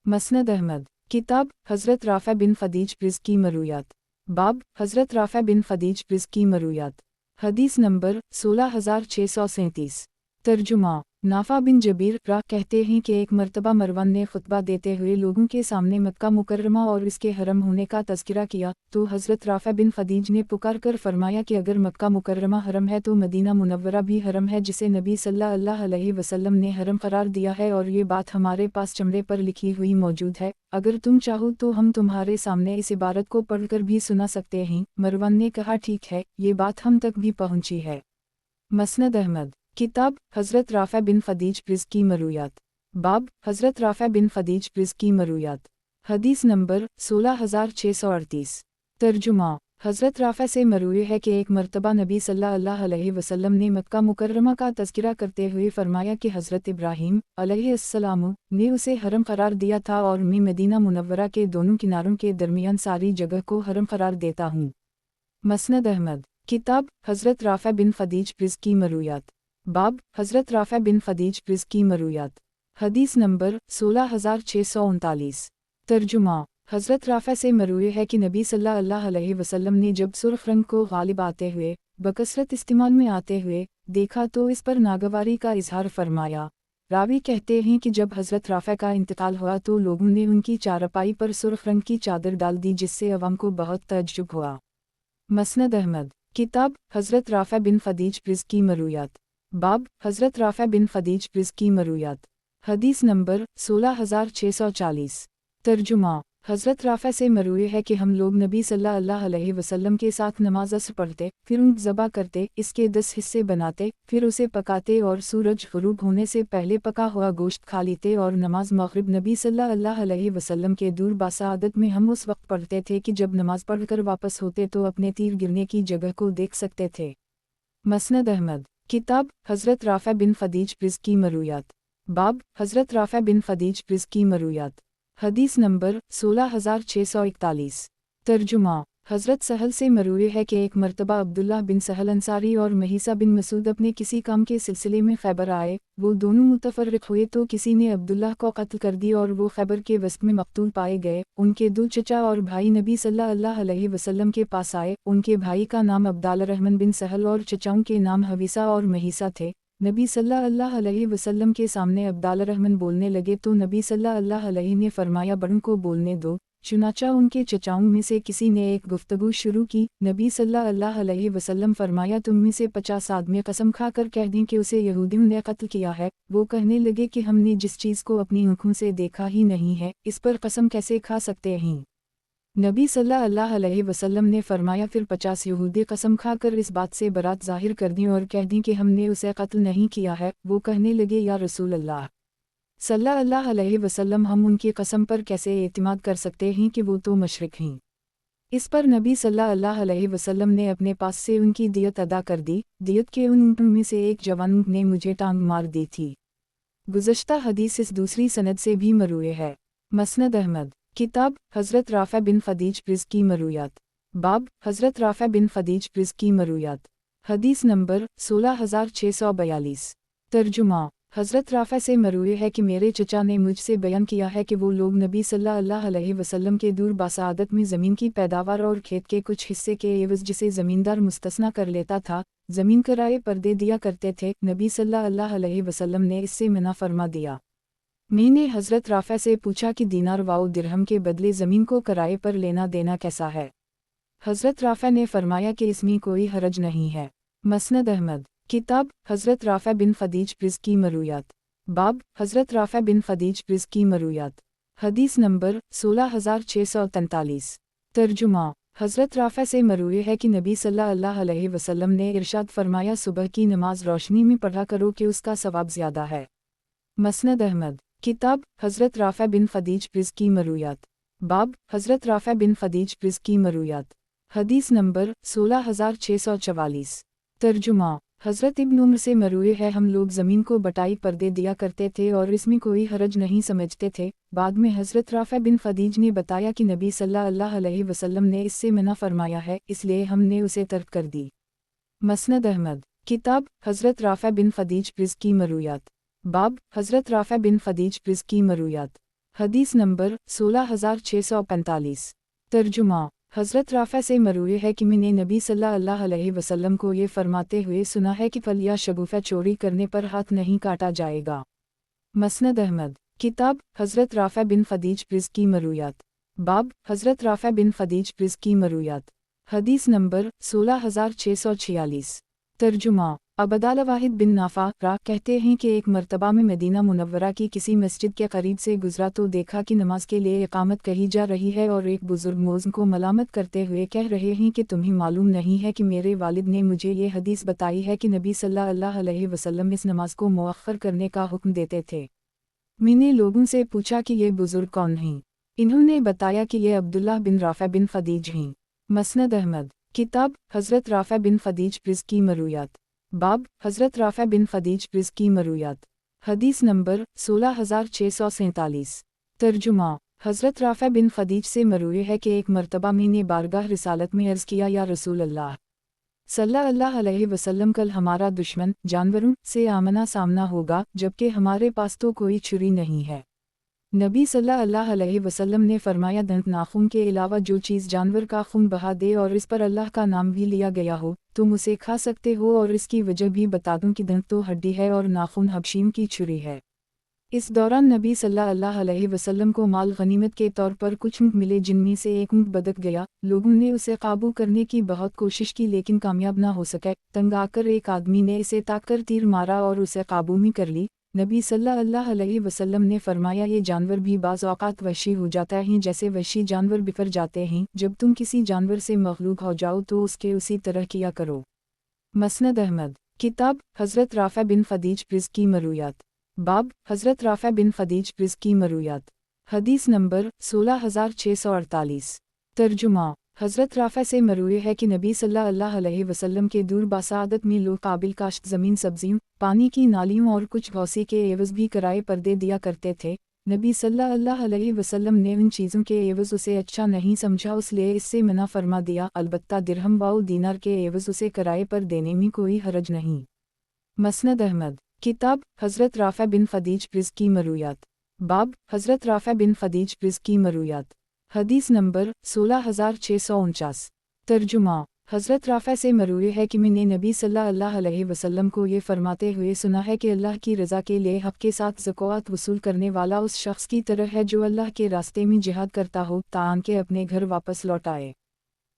मसनद अहमद। किताब हज़रत राफ़ा बिन ख़दीज प्रिज़ की मरूयात। बाब हज़रत राफ़ा बिन ख़दीज प्रिज़ की मरूयात। हदीस नंबर 16637। तर्जुमा नाफ़ा बिन जबीर रा कहते हैं कि एक मरतबा मरवन ने खुतबा देते हुए लोगों के सामने मक्का मुकर्रमा और इसके हरम होने का तज़किरा किया, तो हज़रत राफ़ा बिन ख़दीज ने पुकार कर फरमाया कि अगर मक्का मुकर्रमा हरम है तो मदीना मुनव्वरा भी हरम है, जिसे नबी सल्लल्लाहु अलैहि वसल्लम ने हरम करार दिया है, और ये बात हमारे पास चमड़े पर लिखी हुई मौजूद है। अगर तुम चाहो तो हम तुम्हारे सामने इस इबारत को पढ़कर भी सुना सकते हैं। मरवन ने कहा, ठीक है, ये बात हम तक भी पहुँची है। मसनद अहमद। किताब हज़रत राफ़ा बिन ख़दीज प्रिज़ की मरूयात। बाब हज़रत राफ़ा बिन ख़दीज प्रिज़ की मरूयात। हदीस नंबर 16638। तर्जुमा हज़रत राफ़ा से मरूए है कि एक मरतबा नबी सल्लल्लाहु अलैहि वसल्लम ने मक्का मुकर्रमा का तज़किरा करते हुए फरमाया कि हज़रत इब्राहीम अलैहिस्सलाम ने उसे हरम करार दिया था और मैं मदीना मुनव्वरा के दोनों किनारों के दरमियान सारी जगह को हरम करार देता हूँ। मसनद अहमद। किताब हज़रत राफ़ा बिन ख़दीज प्रिज़ की मरूयात। बाब हज़रत राफ़ा बिन ख़दीज प्रिज़ की मरूयात। हदीस नंबर 16639। तर्जुमा हज़रत राफ़ा से मरूए है कि नबी सल्लल्लाहु अलैहि वसल्लम ने जब सुर्ख रंग को गालिब आते हुए बकसरत इस्तेमाल में आते हुए देखा तो इस पर नागवारी का इजहार फरमाया। रावी कहते हैं कि जब हज़रत राफ़ा का इंतकाल हुआ तो लोगों ने उनकी चारपाई पर सुर्ख रंग की चादर डाल दी, जिससे अवाम को बहुत तअज्जुब हुआ। मसनद अहमद। किताब हज़रत राफ़ा बिन ख़दीज प्रिज़ की मरूयात। बाब हज़रत राफ़ा बिन ख़दीज प्रिज़ की मरूयात। हदीस नंबर 16640। तर्जुमा हज़रत राफ़ा से मरूए है कि हम लोग नबी सल्लल्लाहु अलैहि वसल्लम के साथ नमाज असर पढ़ते, फिर ऊँट ज़बा करते, इसके 10 हिस्से बनाते, फिर उसे पकाते और सूरज ग़ुरूब होने से पहले पका हुआ गोश्त खा लेते, और नमाज मग़रिब नबी सल्लल्लाहु अलैहि वसल्लम के दूर बासादत में हम उस वक्त पढ़ते थे कि जब नमाज पढ़कर वापस होते तो अपने तीर गिरने की जगह को देख सकते थे। मसनद अहमद। किताब हज़रत राफ़ा बिन ख़दीज प्रिज़ की मरूयात। बाब हज़रत राफ़ा बिन ख़दीज प्रिज़ की मरूयात। हदीस नंबर 16641। तर्जुमा हज़रत सहल से मरूए है कि एक मरतबा अब्दुल्लाह बिन सहल अंसारी और महीसा बिन मसूद अपने किसी काम के सिलसिले में खैबर आए। वो दोनों मुतफ़र्रिक़ हुए तो किसी ने अब्दुल्लाह को कत्ल कर दी और वो खैबर के वस्त में मक़तूल पाए गए। उनके दो चचा और भाई नबी सल्लल्लाहु अलैहि वसल्लम के पास आए। उनके भाई का नाम अब्दुर्रहमान बिन सहल और चचाओं के नाम हवीसा और महीसा थे। नबी सल्लल्लाहु अलैहि वसल्लम के सामने अब्दुर्रहमान बोलने लगे तो नबी सल्लल्लाहु अलैहि ने फरमाया, बड़ों को बोलने दो। चुनाचा उनके चचाओं में से किसी ने एक गुफ्तगू शुरू की। नबी सल्लल्लाहु अलैहि वसल्लम फरमाया, तुम में से 50 आदमी कसम खा कर कह दें कि उसे यहूदियों ने कत्ल किया है। वो कहने लगे कि हमने जिस चीज़ को अपनी आँखों से देखा ही नहीं है, इस पर कसम कैसे खा सकते हैं। नबी सल्लल्लाहु अलैहि वसल्लम ने फरमाया, फिर 50 यहूदी कसम खा कर इस बात से बरात ज़ाहिर कर दी और कह दी कि हमने उसे कत्ल नहीं किया है। वो कहने लगे, या रसूल अल्लाह सल्लल्लाहु अलैहि वसल्लम, हम उनकी कसम पर कैसे एतमाद कर सकते हैं कि वो तो मुशरिक हैं। इस पर नबी सल्लल्लाहु अलैहि वसल्लम ने अपने पास से उनकी दियत अदा कर दी। दियत के उन ऊँटों में से एक जवान ऊँट ने मुझे टांग मार दी थी। गुज़श्ता हदीस इस दूसरी सनद से भी मरूए है। मसनद अहमद। किताब हज़रत राफ़ा बिन ख़दीज प्रिज़ की मरूयात। बाब हज़रत राफ़ा बिन ख़दीज प्रिज़ की मरूयात। हदीस नंबर 16642। तर्जुमा हज़रत राफ़ा से मरूए है कि मेरे चचा ने मुझसे बयान किया है कि वो लोग नबी सल्लल्लाहु अलैहि वसल्लम के दूर बासादत में ज़मीन की पैदावार और खेत के कुछ हिस्से के एवज़ जिसे ज़मींदार मुस्तस्ना कर लेता था, ज़मीन किराए पर दे दिया करते थे। नबी सल्लल्लाहु अलैहि वसल्लम ने इससे मना फरमा दिया। मैंने हज़रत राफ़ा से पूछा कि दीनार व दिरहम के बदले ज़मीन को किराए पर लेना देना कैसा है। हज़रत राफ़ा ने फरमाया कि इसमें कोई हरज नहीं है। मसनद अहमद किताब हज़रत राफ़ा बिन फ़दीज प्रिज़ की मरूयात। बाब हज़रत राफ़ा बिन फ़दीज प्रिज़ की मरूयात। हदीस नंबर 16643। तर्जुमा हज़रत राफ़ा से मरूए है कि नबी सल्लल्लाहु अलैहि वसल्लम ने इरशाद फरमाया, सुबह की नमाज रोशनी में पढ़ा करो कि उसका सवाब ज़्यादा है। मसनद अहमद किताब हज़रत राफ़ा बिन फ़दीज प्रिज़ की मरूयात। बाब हज़रत राफ़ा बिन फ़दीज प्रिज़ की मरूयात। हदीस नंबर 16644। तर्जुमा हज़रत इब्न उम्र से मरूए है, हम लोग ज़मीन को बटाई पर दे दिया करते थे और इसमें कोई हरज नहीं समझते थे। बाद में हज़रत राफ़ा बिन फ़दीज ने बताया कि नबी सल्लल्लाहु अलैहि वसल्लम ने इससे मना फरमाया है, इसलिए हमने उसे तर्क कर दी। मसनद अहमद किताब हज़रत राफ़ा बिन फ़दीज प्रिज़ की मरूयात। बाब हज़रत राफ़ा बिन फ़दीज प्रिज़ की मरूयात। हदीस नंबर 16645। तर्जुमा हज़रत राफ़ा से मरूए है कि मैंने नबी सल्लल्लाहु अलैहि वसल्लम को ये फरमाते हुए सुना है कि फल या शगुफ़ा चोरी करने पर हाथ नहीं काटा जाएगा। मसनद अहमद किताब हज़रत राफ़ा बिन फ़दीज प्रिज़ की मरूयात। बाब हज़रत राफ़ा बिन फ़दीज प्रिज़ की मरूयात। हदीस नंबर 16646। तर्जुमा अबदाल वाहिद बिन नाफ़ा कहते हैं कि एक मर्तबा में मदीना मुनव्वरा की किसी मस्जिद के करीब से गुजरा तो देखा कि नमाज के लिए इकामत कही जा रही है और एक बुजुर्ग मौज़ को मलामत करते हुए कह रहे हैं कि तुम्हें मालूम नहीं है कि मेरे वालिद ने मुझे ये हदीस बताई है कि नबी सल्लल्लाहु अलैहि वसल्लम इस नमाज को मुअख्खर करने का हुक्म देते थे। मैंने लोगों से पूछा कि ये बुजुर्ग कौन हैं। इन्होंने बताया कि ये अब्दुल्लाह बिन राफ़ा बिन फ़दीज हैं। मसनद अहमद किताब हज़रत राफ़ा बिन फ़दीज प्रिज़ की मरूयात। बाब हज़रत राफ़ा बिन फ़दीज प्रिज़ की मरूयात। हदीस नंबर 16647। तर्जुमा हज़रत राफ़ा बिन फ़दीज से मरूए है कि एक मर्तबा मैंने बारगाह रिसालत में अर्ज़ किया, या रसूल अल्लाह सल्लल्लाहु अलैहि वसल्लम, कल हमारा दुश्मन जानवरों से आमना सामना होगा, जबकि हमारे पास तो कोई छुरी नहीं है। नबी सल्लल्लाहु अलैहि वसल्लम ने फरमाया, दंत नाखून के अलावा जो चीज़ जानवर का खून बहा दे और इस पर अल्लाह का नाम भी लिया गया हो, तुम उसे खा सकते हो, और इसकी वजह भी बता दूं कि दंत तो हड्डी है और नाखून हबशीम की छुरी है। इस दौरान नबी सल्लल्लाहु अलैहि वसल्लम को माल गनीमत के तौर पर कुछ ऊँट मिले, जिनमें से एक ऊँट बदक गया। लोगों ने उसे काबू करने की बहुत कोशिश की लेकिन कामयाब न हो सके। तंग आकर एक आदमी ने इसे ताककर तीर मारा और उसे काबू में कर ली। नबी सल्लल्लाहु अलैहि वसल्लम ने फरमाया, ये जानवर भी बाज़ औक़ात वहशी हो जाता है जैसे वहशी जानवर बिखर जाते हैं। जब तुम किसी जानवर से मग़लूब हो जाओ तो उसके उसी तरह किया करो। मसनद अहमद किताब हज़रत राफ़ा बिन फ़दीज प्रिज़ की मरूयात। बाब हज़रत राफ़ा बिन फ़दीज प्रिज़ की मरूयात। हदीस नंबर 16648। तर्जुमा हज़रत राफ़ा से मरूए है कि नबी सल्लल्लाहु अलैहि वसल्लम के दूर बासादत में लोग काबिल काश्त ज़मीन, सब्जियों, पानी की नालियों और कुछ गौसी के एवज़ भी किराए पर दे दिया करते थे। नबी सल्लल्लाहु अलैहि वसल्लम ने उन चीज़ों के एवज़ उसे अच्छा नहीं समझा, इसलिए इससे मना फरमा दिया। अलबत्ता दिरहम व दीनार के एवज़ उसे किराए पर देने में कोई हरज नहीं। मसनद अहमद किताब हज़रत राफ़ा बिन फ़दीज प्रिज़ की मरूयात। बाब हज़रत राफ़ा बिन फ़दीज प्रिज़ की मरूयात। हदीस नंबर 16649। तर्जुमा हज़रत राफ़ा से मरूए है कि मैंने नबी सल्लल्लाहु अलैहि वसल्लम को ये फरमाते हुए सुना है कि अल्लाह की रज़ा के लिए हक़ के साथ ज़कात वसूल करने वाला उस शख्स की तरह है जो अल्लाह के रास्ते में जिहाद करता हो ताकि अपने घर वापस लौट आए।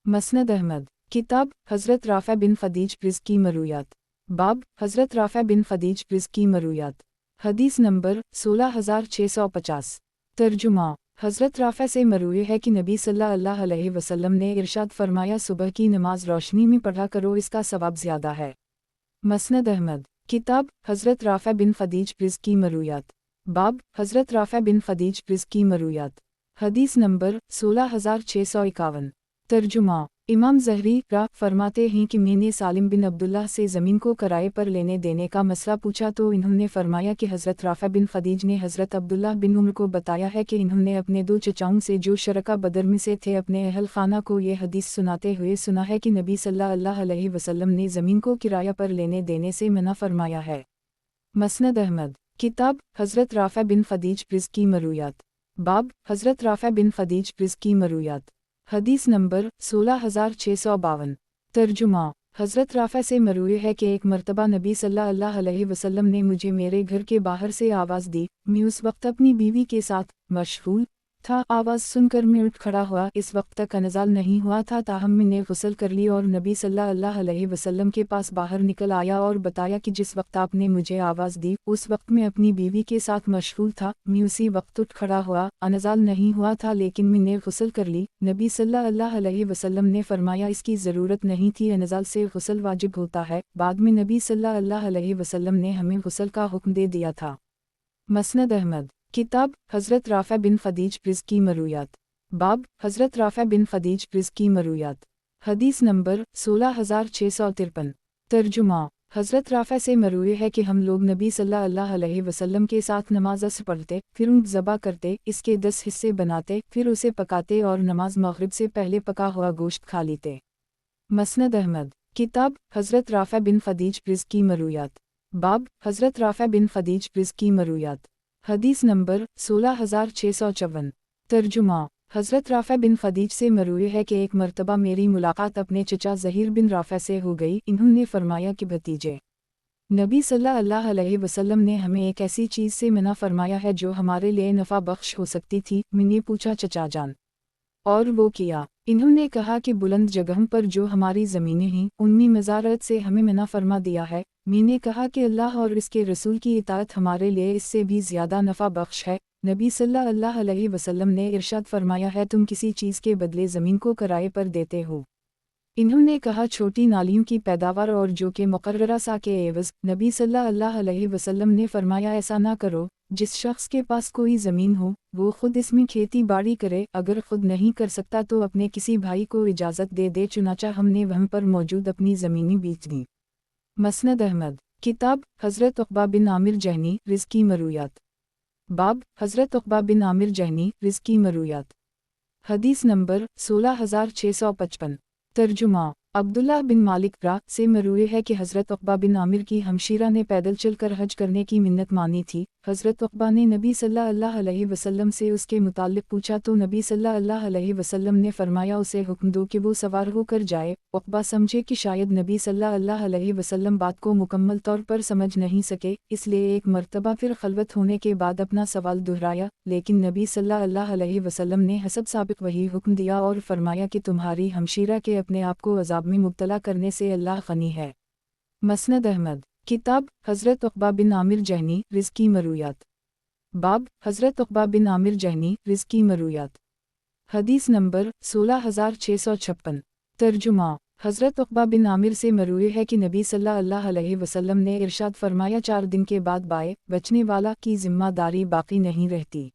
मसनद अहमद किताब हज़रत राफ़ा बिन फ़दीज प्रिज़ की मरूयात। बाब हज़रत राफ़ा बिन फ़दीज प्रिज़ की मरूयात। हदीस नंबर 16650। तर्जुमा हज़रत राफ़ा से मरूए है कि नबी सल्लल्लाहु अलैहि वसल्लम ने इरशाद फरमाया, सुबह की नमाज रोशनी में पढ़ा करो, इसका सवाब ज़्यादा है। मसनद अहमद किताब हज़रत राफ़ा बिन फ़दीज प्रिज़ की मरूयात। बाब हज़रत राफ़ा बिन फ़दीज प्रिज़ की मरूयात। हदीस नंबर 16651। तर्जुमा इमाम ज़हरी फरमाते हैं कि मैंने सालिम बिन अब्दुल्लाह से ज़मीन को किराए पर लेने देने का मसला पूछा तो इन्होंने फरमाया कि हज़रत राफ़ा बिन फ़दीज ने हज़रत अब्दुल्लाह बिन उम्र को बताया है कि इन्होंने अपने दो चचाओं से जो शरका बदर में से थे अपने अहल खाना को ये हदीस सुनाते हुए सुना है कि नबी सल्लल्लाहु अलैहि वसल्लम ने ज़मीन को किराया पर लेने देने से मना फरमाया है। मसनद अहमद किताब हज़रत राफ़ा बिन ख़दीज रिज़्क़ की मरूयात। बाब हज़रत राफ़ा बिन ख़दीज रिज़्क़ की मरूयात। हदीस नंबर 16652। तर्जुमा हज़रत राफ़ा से मरूए है कि एक मर्तबा नबी सल्लल्लाहु अलैहि वसल्लम ने मुझे मेरे घर के बाहर से आवाज़ दी। मैं उस वक्त अपनी बीवी के साथ मशगूल था। आवाज़ सुनकर मैं उठ खड़ा हुआ। इस वक्त तक अनज़ाल नहीं हुआ था, ताहम मैंने गुस्ल कर ली और नबी सल्लल्लाहु अलैहि वसल्लम के पास बाहर निकल आया और बताया कि जिस वक्त आपने मुझे आवाज़ दी उस वक्त मैं अपनी बीवी के साथ मशगूल था। मैं उसी वक्त उठ खड़ा हुआ, अनज़ाल नहीं हुआ था, लेकिन मैंने गुस्ल कर ली। नबी सल्लल्लाहु अलैहि वसल्लम ने फरमाया इसकी ज़रूरत नहीं थी, अनज़ाल से गुस्ल वाजिब होता है। बाद में नबी सल्लल्लाहु अलैहि वसल्लम ने हमें गुस्ल का हुक्म दे दिया था। मसनद अहमद किताब हज़रत राफ़ा बिन ख़दीज रिज़्क़ की मरूयात। बाब हज़रत राफ़ा बिन ख़दीज रिज़्क़ की मरूयात। हदीस नंबर 16653। तर्जुमा हज़रत राफ़ा से मरूए है कि हम लोग नबी सल्लल्लाहु अलैहि वसल्लम के साथ नमाज़ असर पढ़ते, फिर ऊँट ज़बा करते, इसके 10 हिस्से बनाते, फिर उसे पकाते और नमाज मग़रिब से पहले पका हुआ गोश्त खा लेते। मसनद अहमद किताब हज़रत राफ़ा बिन ख़दीज रिज़्क़ की मरूयात। बाब हज़रत राफ़ा बिन ख़दीज रिज़्क़ की मरूयात। हदीस नंबर 16654। तर्जुमा हज़रत राफ़ा बिन ख़दीज से मरूए है कि एक मर्तबा मेरी मुलाकात अपने चचा ज़हीर बिन राफ़ा से हो गई। इन्होंने फरमाया कि भतीजे, नबी सल्लल्लाहु अलैहि वसल्लम ने हमें एक ऐसी चीज़ से मना फरमाया है जो हमारे लिए नफ़ा बख्श हो सकती थी। मैंने पूछा चचा जान, और वो किया? इन्होंने कहा कि बुलंद जगहों पर जो हमारी ज़मीनें हैं उनमें मज़ारत से हमें मना फरमा दिया है। मैंने कहा कि अल्लाह और इसके रसूल की इताअत हमारे लिए इससे भी ज़्यादा नफ़ा बख्श है। नबी सल्लल्लाहु अलैहि वसल्लम ने इरशाद फरमाया है तुम किसी चीज़ के बदले ज़मीन को किराए पर देते हो। इन्होंने कहा छोटी नालियों की पैदावार और जो कि मुकर्ररा सा के एवज़। नबी सल्लल्लाहु अलैहि वसल्लम ने फरमाया ऐसा ना करो। जिस शख्स के पास कोई ज़मीन हो वो खुद इसमें खेती बाड़ी करे, अगर खुद नहीं कर सकता तो अपने किसी भाई को इजाज़त दे दे। चुनाचा हमने वहाँ पर मौजूद अपनी ज़मीनें बेच दी। मसनद अहमद किताब हज़रत उक़बा बिन आमिर जहनी रिज़्क़ की मरूयात। बाब हज़रत उक़बा बिन आमिर जहनी रिज़्क़ की मरूयात। हदीस नंबर 16655। तर्जुमा अब्दुल्लाह बिन मालिक रा से मरूए है कि हज़रत उक़बा बिन आमिर की हमशीरा ने पैदल चलकर हज करने की मिन्नत मानी थी। हज़रत उक़बा ने नबी सल्लल्लाहु अलैहि वसल्लम से उसके मुताल्लिक़ पूछा तो नबी सल्लल्लाहु अलैहि वसल्लम ने फरमाया उसे हुक्म दो कि वो सवार होकर जाए। उक़बा समझे कि शायद नबी सल्लल्लाहु अलैहि वसल्लम बात को मुकम्मल तौर पर समझ नहीं सके, इसलिए एक मर्तबा फिर खलवत होने के बाद अपना सवाल दोहराया, लेकिन नबी सल्लल्लाहु अलैहि वसल्लम ने हसब साबिक़ वही हुक्म दिया और फरमाया कि तुम्हारी हमशीरा के अपने आप को अज़ाब में मुब्तला करने से अल्लाह ग़नी है। मसनद अहमद किताब हज़रत उक़बा बिन आमिर जहनी रिज़्क़ की मरूयात। बाब हज़रत उक़बा बिन आमिर जहनी रिज़्क़ की मरूयात। हदीस नंबर 16656। तर्जुमा हज़रत उक़बा बिन आमिर से मरूए है कि नबी सल्लल्लाहु अलैहि वसल्लम ने इरशाद फरमाया 4 दिन के बाद बाए बचने वाला की ज़िम्मेदारी बाकी नहीं रहती।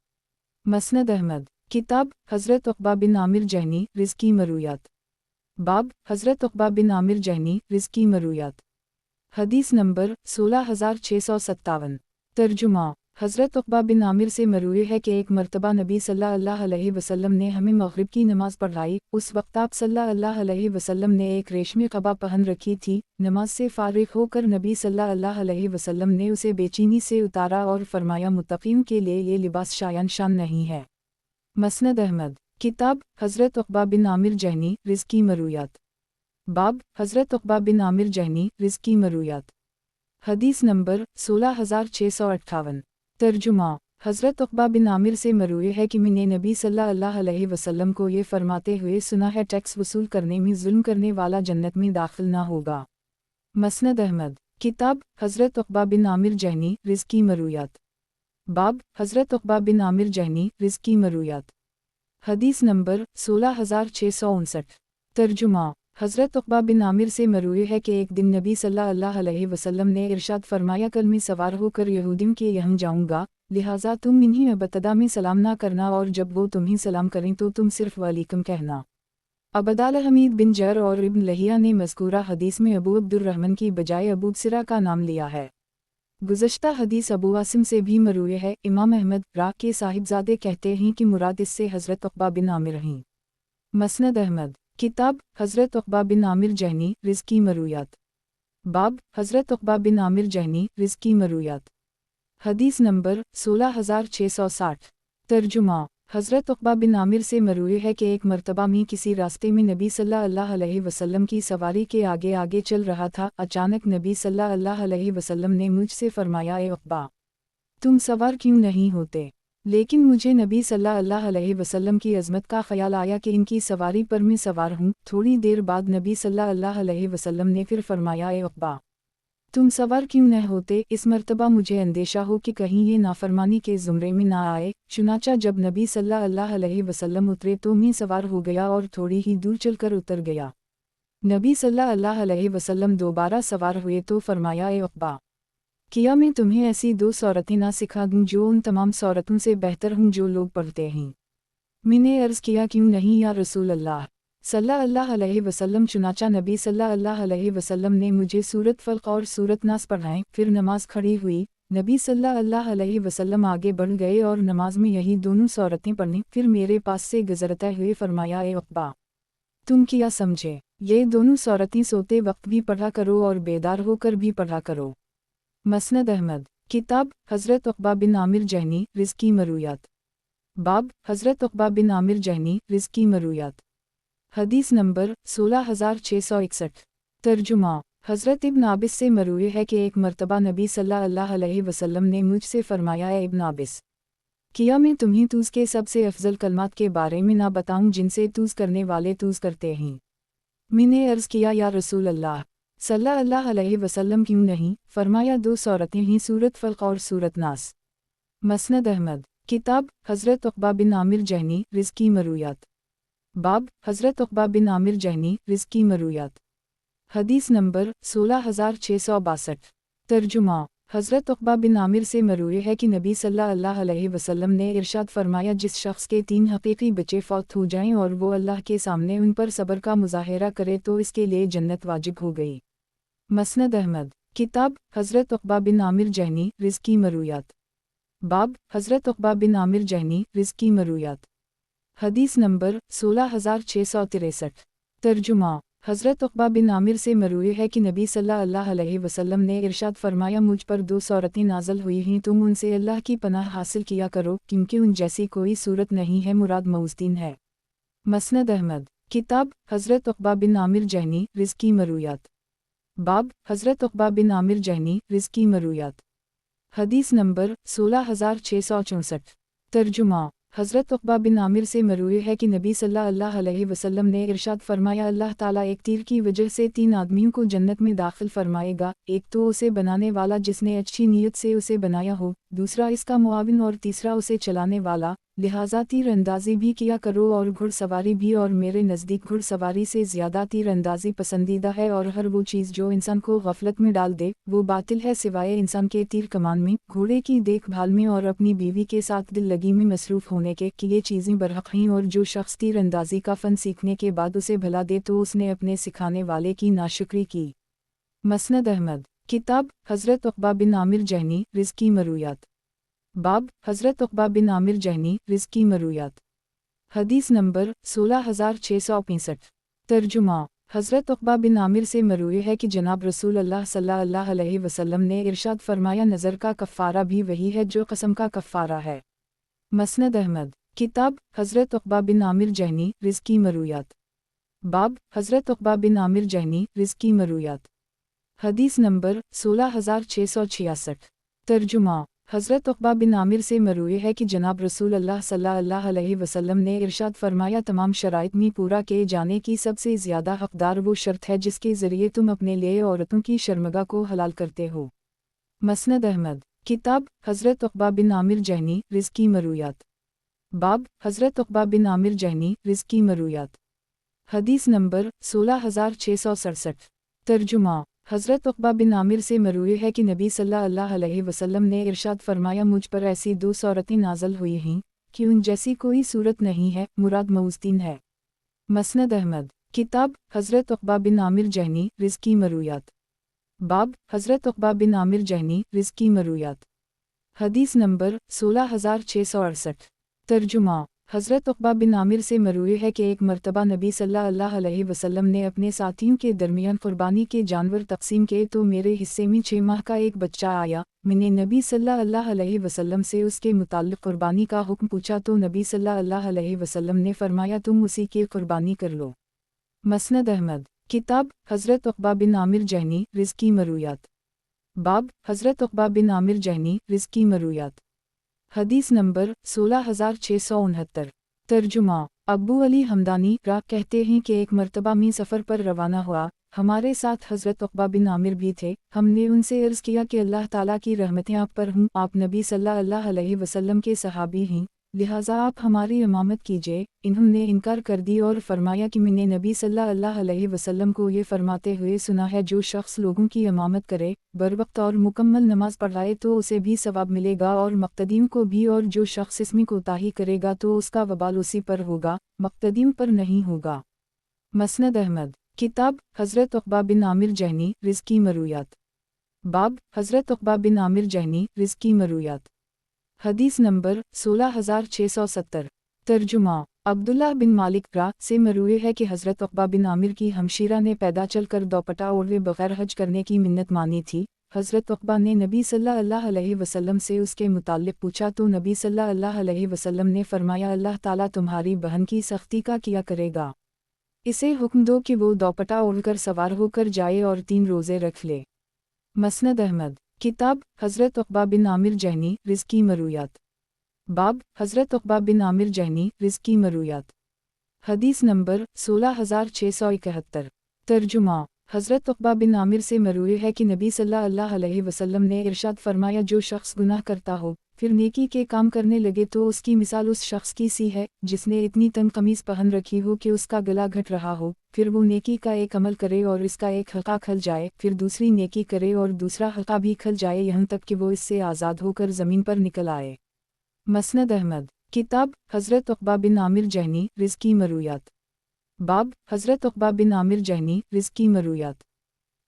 मसनद अहमद किताब हज़रत उक़बा बिन आमिर जहनी रिज़्क़ की मरूयात। बाब हज़रत उक़बा बिन आमिर जहनी रिज़्क़ की मरूयात। हदीस नंबर 16657। तर्जुमा हज़रत उक़बा बिन आमिर से मरूए है कि एक मर्तबा नबी सल्लल्लाहु अलैहि वसल्लम ने हमें मग़रिब की नमाज़ पढ़ाई। उस वक्त आप सल्लल्लाहु अलैहि वसल्लम ने एक रेशमी क़बा पहन रखी थी। नमाज से फ़ारिग़ होकर नबी सल्लल्लाहु अलैहि वसल्लम ने उसे बेचैनी से उतारा और फरमाया मुत्तक़ीन के लिए ये लिबास शायान शान नहीं है। मसनद अहमद किताब हज़रत उक़बा बिन आमिर जहनी रिज़्क़ की मरूयात। बाब हज़रत उक़बा बिन आमिर जहनी रिज़्क़ की मरूयात। हदीस नंबर 16658। तर्जुमा हज़रत उक़बा बिन आमिर से मरूए है कि मैंने नबी सल्लल्लाहु अलैहि वसल्लम को ये फरमाते हुए सुना है टैक्स वसूल करने में जुल्म करने वाला जन्नत में दाखिल ना होगा। मसनद अहमद किताब हज़रत उक़बा बिन आमिर जहनी रिज़्क़ की मरूयात। बाब हज़रत उक़बा बिन आमिर जहनी रिज़्क़ की मरूयात। हदीस नंबर 16659। तर्जुमा हज़रत उक़बा बिन आमिर से मरूए है कि एक दिन नबी सल्लल्लाहु अलैहि वसल्लम ने इरशाद फरमाया कल मैं सवार होकर यहूदियों के यहाँ जाऊँगा, लिहाजा तुम इन्हीं अबतदा में सलाम ना करना और जब वो तुम्हें सलाम करें तो तुम सिर्फ़ वालेकुम कहना। अबदाल हमीद बिन जर और इब्न लहिया ने मज़कूरा हदीस में अबू अब्दुर्रहमान की बजाय अबू सिरा का नाम लिया है। गुज़श्ता हदीस अबू आसिम से भी मरूए है। इमाम अहमद रा के साहिबजादे कहते हैं कि मुराद इससे हज़रत उक़बा बिन आमिर हैं। मसनद अहमद किताब हज़रत उक़बा बिन आमिर जहनी रिज़्क़ की मरूयात। बाब हज़रत उक़बा बिन आमिर जहनी रिज़्क़ की मरूयात। حدیث نمبر 16660 ترجمہ حضرت عقبہ بن عامر سے مروی ہے کہ ایک مرتبہ میں کسی راستے میں نبی صلی اللہ علیہ وسلم کی سواری کے آگے آگے چل رہا تھا، اچانک نبی صلی اللہ علیہ وسلم نے مجھ سے فرمایا، اے عقبہ تم سوار کیوں نہیں ہوتے؟ لیکن مجھے نبی صلی اللہ علیہ وسلم کی عظمت کا خیال آیا کہ ان کی سواری پر میں سوار ہوں۔ تھوڑی دیر بعد نبی صلی اللہ علیہ وسلم نے پھر فرمایا، اے عقبہ تم سوار کیوں نہ ہوتے؟ اس مرتبہ مجھے اندیشہ ہو کہ کہیں یہ نافرمانی کے زمرے میں نہ آئے، چنانچہ جب نبی صلی اللہ علیہ وسلم اترے تو میں سوار ہو گیا اور تھوڑی ہی دور چل کر اتر گیا۔ نبی صلی اللہ علیہ وسلم دوبارہ سوار ہوئے تو فرمایا، اے عقبہ کیا میں تمہیں ایسی 2 صورتیں نہ سکھا دوں جو ان تمام صورتوں سے بہتر ہوں جو لوگ پڑھتے ہیں؟ میں نے عرض کیا، کیوں نہیں یا رسول اللہ صلی اللہ علیہ وسلم۔ چنانچہ نبی صلی اللہ علیہ وسلم نے مجھے سورت فلق اور سورت ناس پڑھائیں، پھر نماز کھڑی ہوئی، نبی صلی اللہ علیہ وسلم آگے بڑھ گئے اور نماز میں یہی دونوں صورتیں پڑھیں، پھر میرے پاس سے گزرتے ہوئے فرمایا، اے عقبہ تم کیا سمجھے؟ یہ دونوں صورتیں سوتے وقت بھی پڑھا کرو اور بیدار ہو کر بھی پڑھا کرو۔ مسند احمد۔ کتاب حضرت عقبہ بن عامر جہنی رزقی مرویات۔ باب حضرت عقبہ بن عامر جہنی رزقی مرویات۔ حدیث نمبر 16661 ترجمہ حضرت ابن عابس سے مروی ہے کہ ایک مرتبہ نبی صلی اللہ علیہ وسلم نے مجھ سے فرمایا، اے ابن عابس کیا میں تمہیں توز کے سب سے افضل کلمات کے بارے میں نہ بتاؤں جن سے توز کرنے والے توز کرتے ہیں؟ میں نے عرض کیا، یا رسول اللہ صلی اللہ علیہ وسلم کیوں نہیں؟ فرمایا، 2 صورتیں ہیں، سورت فلق اور سورت ناس۔ مسند احمد۔ کتاب حضرت عقبہ بن عامر جہنی رزقی مرویات۔ باب حضرت عقبہ بن عامر جہنی رزقی مرویات۔ حدیث نمبر 16662 ترجمہ حضرت عقبہ بن عامر سے مروی ہے کہ نبی صلی اللہ علیہ وسلم نے ارشاد فرمایا، جس شخص کے 3 حقیقی بچے فوت ہو جائیں اور وہ اللہ کے سامنے ان پر صبر کا مظاہرہ کرے تو اس کے لیے جنت واجب ہو گئی۔ مسند احمد۔ کتاب حضرت عقبہ بن عامر جہنی رزقی مرویات۔ باب حضرت عقبہ بن عامر جہنی رزقی مرویات۔ حدیث نمبر 16663 ترجمہ حضرت عقبہ بن عامر سے مروی ہے کہ نبی صلی اللہ علیہ وسلم نے ارشاد فرمایا، مجھ پر 2 صورتیں نازل ہوئی ہیں، تم ان سے اللہ کی پناہ حاصل کیا کرو کیونکہ ان جیسی کوئی صورت نہیں ہے، مراد موزدین ہے۔ مسند احمد۔ کتاب حضرت عقبہ بن عامر جہنی رزقی مرویات۔ باب حضرت عقبہ بن عامر جہنی رزقی مرویات۔ حدیث نمبر 16664 ترجمہ حضرت عقبہ بن عامر سے مروی ہے کہ نبی صلی اللہ علیہ وسلم نے ارشاد فرمایا، اللہ تعالیٰ ایک تیر کی وجہ سے 3 آدمیوں کو جنت میں داخل فرمائے گا، ایک تو اسے بنانے والا جس نے اچھی نیت سے اسے بنایا ہو، دوسرا اس کا معاون اور تیسرا اسے چلانے والا، لہٰذا تیر اندازی بھی کیا کرو اور گھڑ سواری بھی، اور میرے نزدیک گھڑ سواری سے زیادہ تیر اندازی پسندیدہ ہے، اور ہر وہ چیز جو انسان کو غفلت میں ڈال دے وہ باطل ہے سوائے انسان کے تیر کمان میں، گھوڑے کی دیکھ بھال میں اور اپنی بیوی کے ساتھ دل لگی میں مصروف ہونے کے، کہ یہ چیزیں برحق ہیں، اور جو شخص تیر اندازی کا فن سیکھنے کے بعد اسے بھلا دے تو اس نے اپنے سکھانے والے کی ناشکری کی۔ مسند احمد۔ کتاب حضرت عقبہ بن عامر جہنی رزقی مرویات۔ باب حضرت عقبہ بن عامر جہنی رزقی مرویات۔ حدیث نمبر 16665 ترجمہ حضرت عقبہ بن عامر سے مروی ہے کہ جناب رسول اللہ صلی اللہ علیہ وسلم نے ارشاد فرمایا، نظر کا کفارہ بھی وہی ہے جو قسم کا کفارہ ہے۔ مسند احمد۔ کتاب حضرت عقبہ بن عامر جہنی رزقی مرویات۔ باب حضرت عقبہ بن عامر جہنی رزقی مرویات۔ حدیث نمبر 16666 ترجمہ حضرت عقبہ بن عامر سے مروی ہے کہ جناب رسول اللہ صلی اللہ علیہ وسلم نے ارشاد فرمایا، تمام شرائط میں پورا کیے جانے کی سب سے زیادہ حقدار وہ شرط ہے جس کے ذریعے تم اپنے لیے عورتوں کی شرمگاہ کو حلال کرتے ہو۔ مسند احمد۔ کتاب حضرت عقبہ بن عامر جہنی رزقی مرویات۔ باب حضرت عقبہ بن عامر جہنی رزقی مرویات۔ حدیث نمبر 16667 ترجمہ حضرت عقبہ بن عامر سے مروی ہے کہ نبی صلی اللہ علیہ وسلم نے ارشاد فرمایا، مجھ پر ایسی 2 صورتیں نازل ہوئی ہیں کہ ان جیسی کوئی صورت نہیں ہے، مراد موزدین ہے۔ مسند احمد۔ کتاب حضرت عقبہ بن عامر جہنی رزقی مرویات۔ باب حضرت عقبہ بن عامر جہنی رزقی مرویات۔ حدیث نمبر 16668 ترجمہ हज़रत उक़बा बिन आमिर से मरवी है कि एक मरतबा नबी सल्लल्लाहु अलैहि वसल्लम ने अपने साथियों के दरमियान क़ुरबानी के जानवर तक़सीम किए तो मेरे हिस्से में 6 माह का एक बच्चा आया। मैंने नबी सल्लल्लाहु अलैहि वसल्लम से उसके मुताल्लिक़ क़ुरबानी का हुक्म पूछा तो नबी सल्लल्लाहु अलैहि वसल्लम ने फरमाया तुम उसी की क़ुरबानी कर लो। मसनद अहमद किताब हज़रत उक़बा बिन आमिर जहनी रिज़्क़ी मरूयात। बाब हज़रत उक़बा बिन आमिर जहनी रिज़्क़ी मरूयात। हदीस नंबर 16669। तर्जुमा अब्बू अली हमदानी रा कहते हैं कि एक मरतबा में सफ़र पर रवाना हुआ, हमारे साथ हज़रत उक़बा बिन आमिर भी थे। हमने उनसे अर्ज़ किया कि अल्लाह ताला की रहमतें आप पर हों, आप नबी सल्लल्लाहु अलैहि वसल्लम के सहाबी हैं, लिहाजा आप हमारी इमामत कीजिए। इन्होंने इनकार कर दी और फरमाया कि मैंने नबी सल्लल्लाहु अलैहि वसल्लम को ये फरमाते हुए सुना है, जो शख्स लोगों की इमामत करे, बरवक्त और मुकम्मल नमाज पढ़ाए तो उसे भी सवाब मिलेगा और मक़तदीम को भी, और जो शख्स इसमें कोताही करेगा तो उसका वबाल उसी पर होगा, मक़तदीम पर नहीं होगा। मसनद अहमद किताब हज़रत उक़बा बिन आमिर जहनी रिज़्क़ी मरूयात। बाब हज़रत उक़बा बिन आमिर जहनी रिज़्क़ी मरूयात। हदीस नंबर 16670। तर्जुमा अब्दुल्लाह बिन मालिक रा से मरूए है कि हज़रत उक़बा बिन आमिर की हमशीरा ने पैदा चलकर दोपटा ओढ़े बग़ैर हज करने की मिन्नत मानी थी। हज़रत उक़बा ने नबी सल्लल्लाहु अलैहि वसल्लम से उसके मुताल्लिक़ पूछा तो नबी सल्लल्लाहु अलैहि वसल्लम ने फरमाया अल्लाह ताला तुम्हारी बहन की सख्ती का किया करेगा, इसे हुक्म दो कि वो दोपटा ओढ़कर सवार होकर जाए और 3 रोज़े रख ले। मसनद अहमद किताब हज़रत उक़बा बिन आमिर जहनी रिज़्क़ी मरूयात। बाब हज़रत उक़बा बिन आमिर जहनी रिज़्क़ी मरूयात। हदीस नंबर 16671। तर्जुमा हज़रत उक़बा बिन आमिर से मरूए है कि नबी सल्लल्लाहु अलैहि वसल्लम ने इरशाद फरमाया जो शख्स गुनाह करता हो फिर नेकी के काम करने लगे तो उसकी मिसाल उस शख्स की सी है जिसने इतनी तंग कमीज़ पहन रखी हो कि उसका गला घट रहा हो, फिर वो नेकी का एक अमल करे और इसका एक हक़ा खल जाए, फिर दूसरी नेकी करे और दूसरा हक़ा भी खल जाए, यहाँ तक कि वो इससे आज़ाद होकर ज़मीन पर निकल आए। मसनद अहमद किताब हज़रत उक़बा बिन आमिर जहनी रिज़्क़ी मरूयात। बाब हज़रत उक़बा बिन आमिर जहनी रिज़्क़ी मरूयात।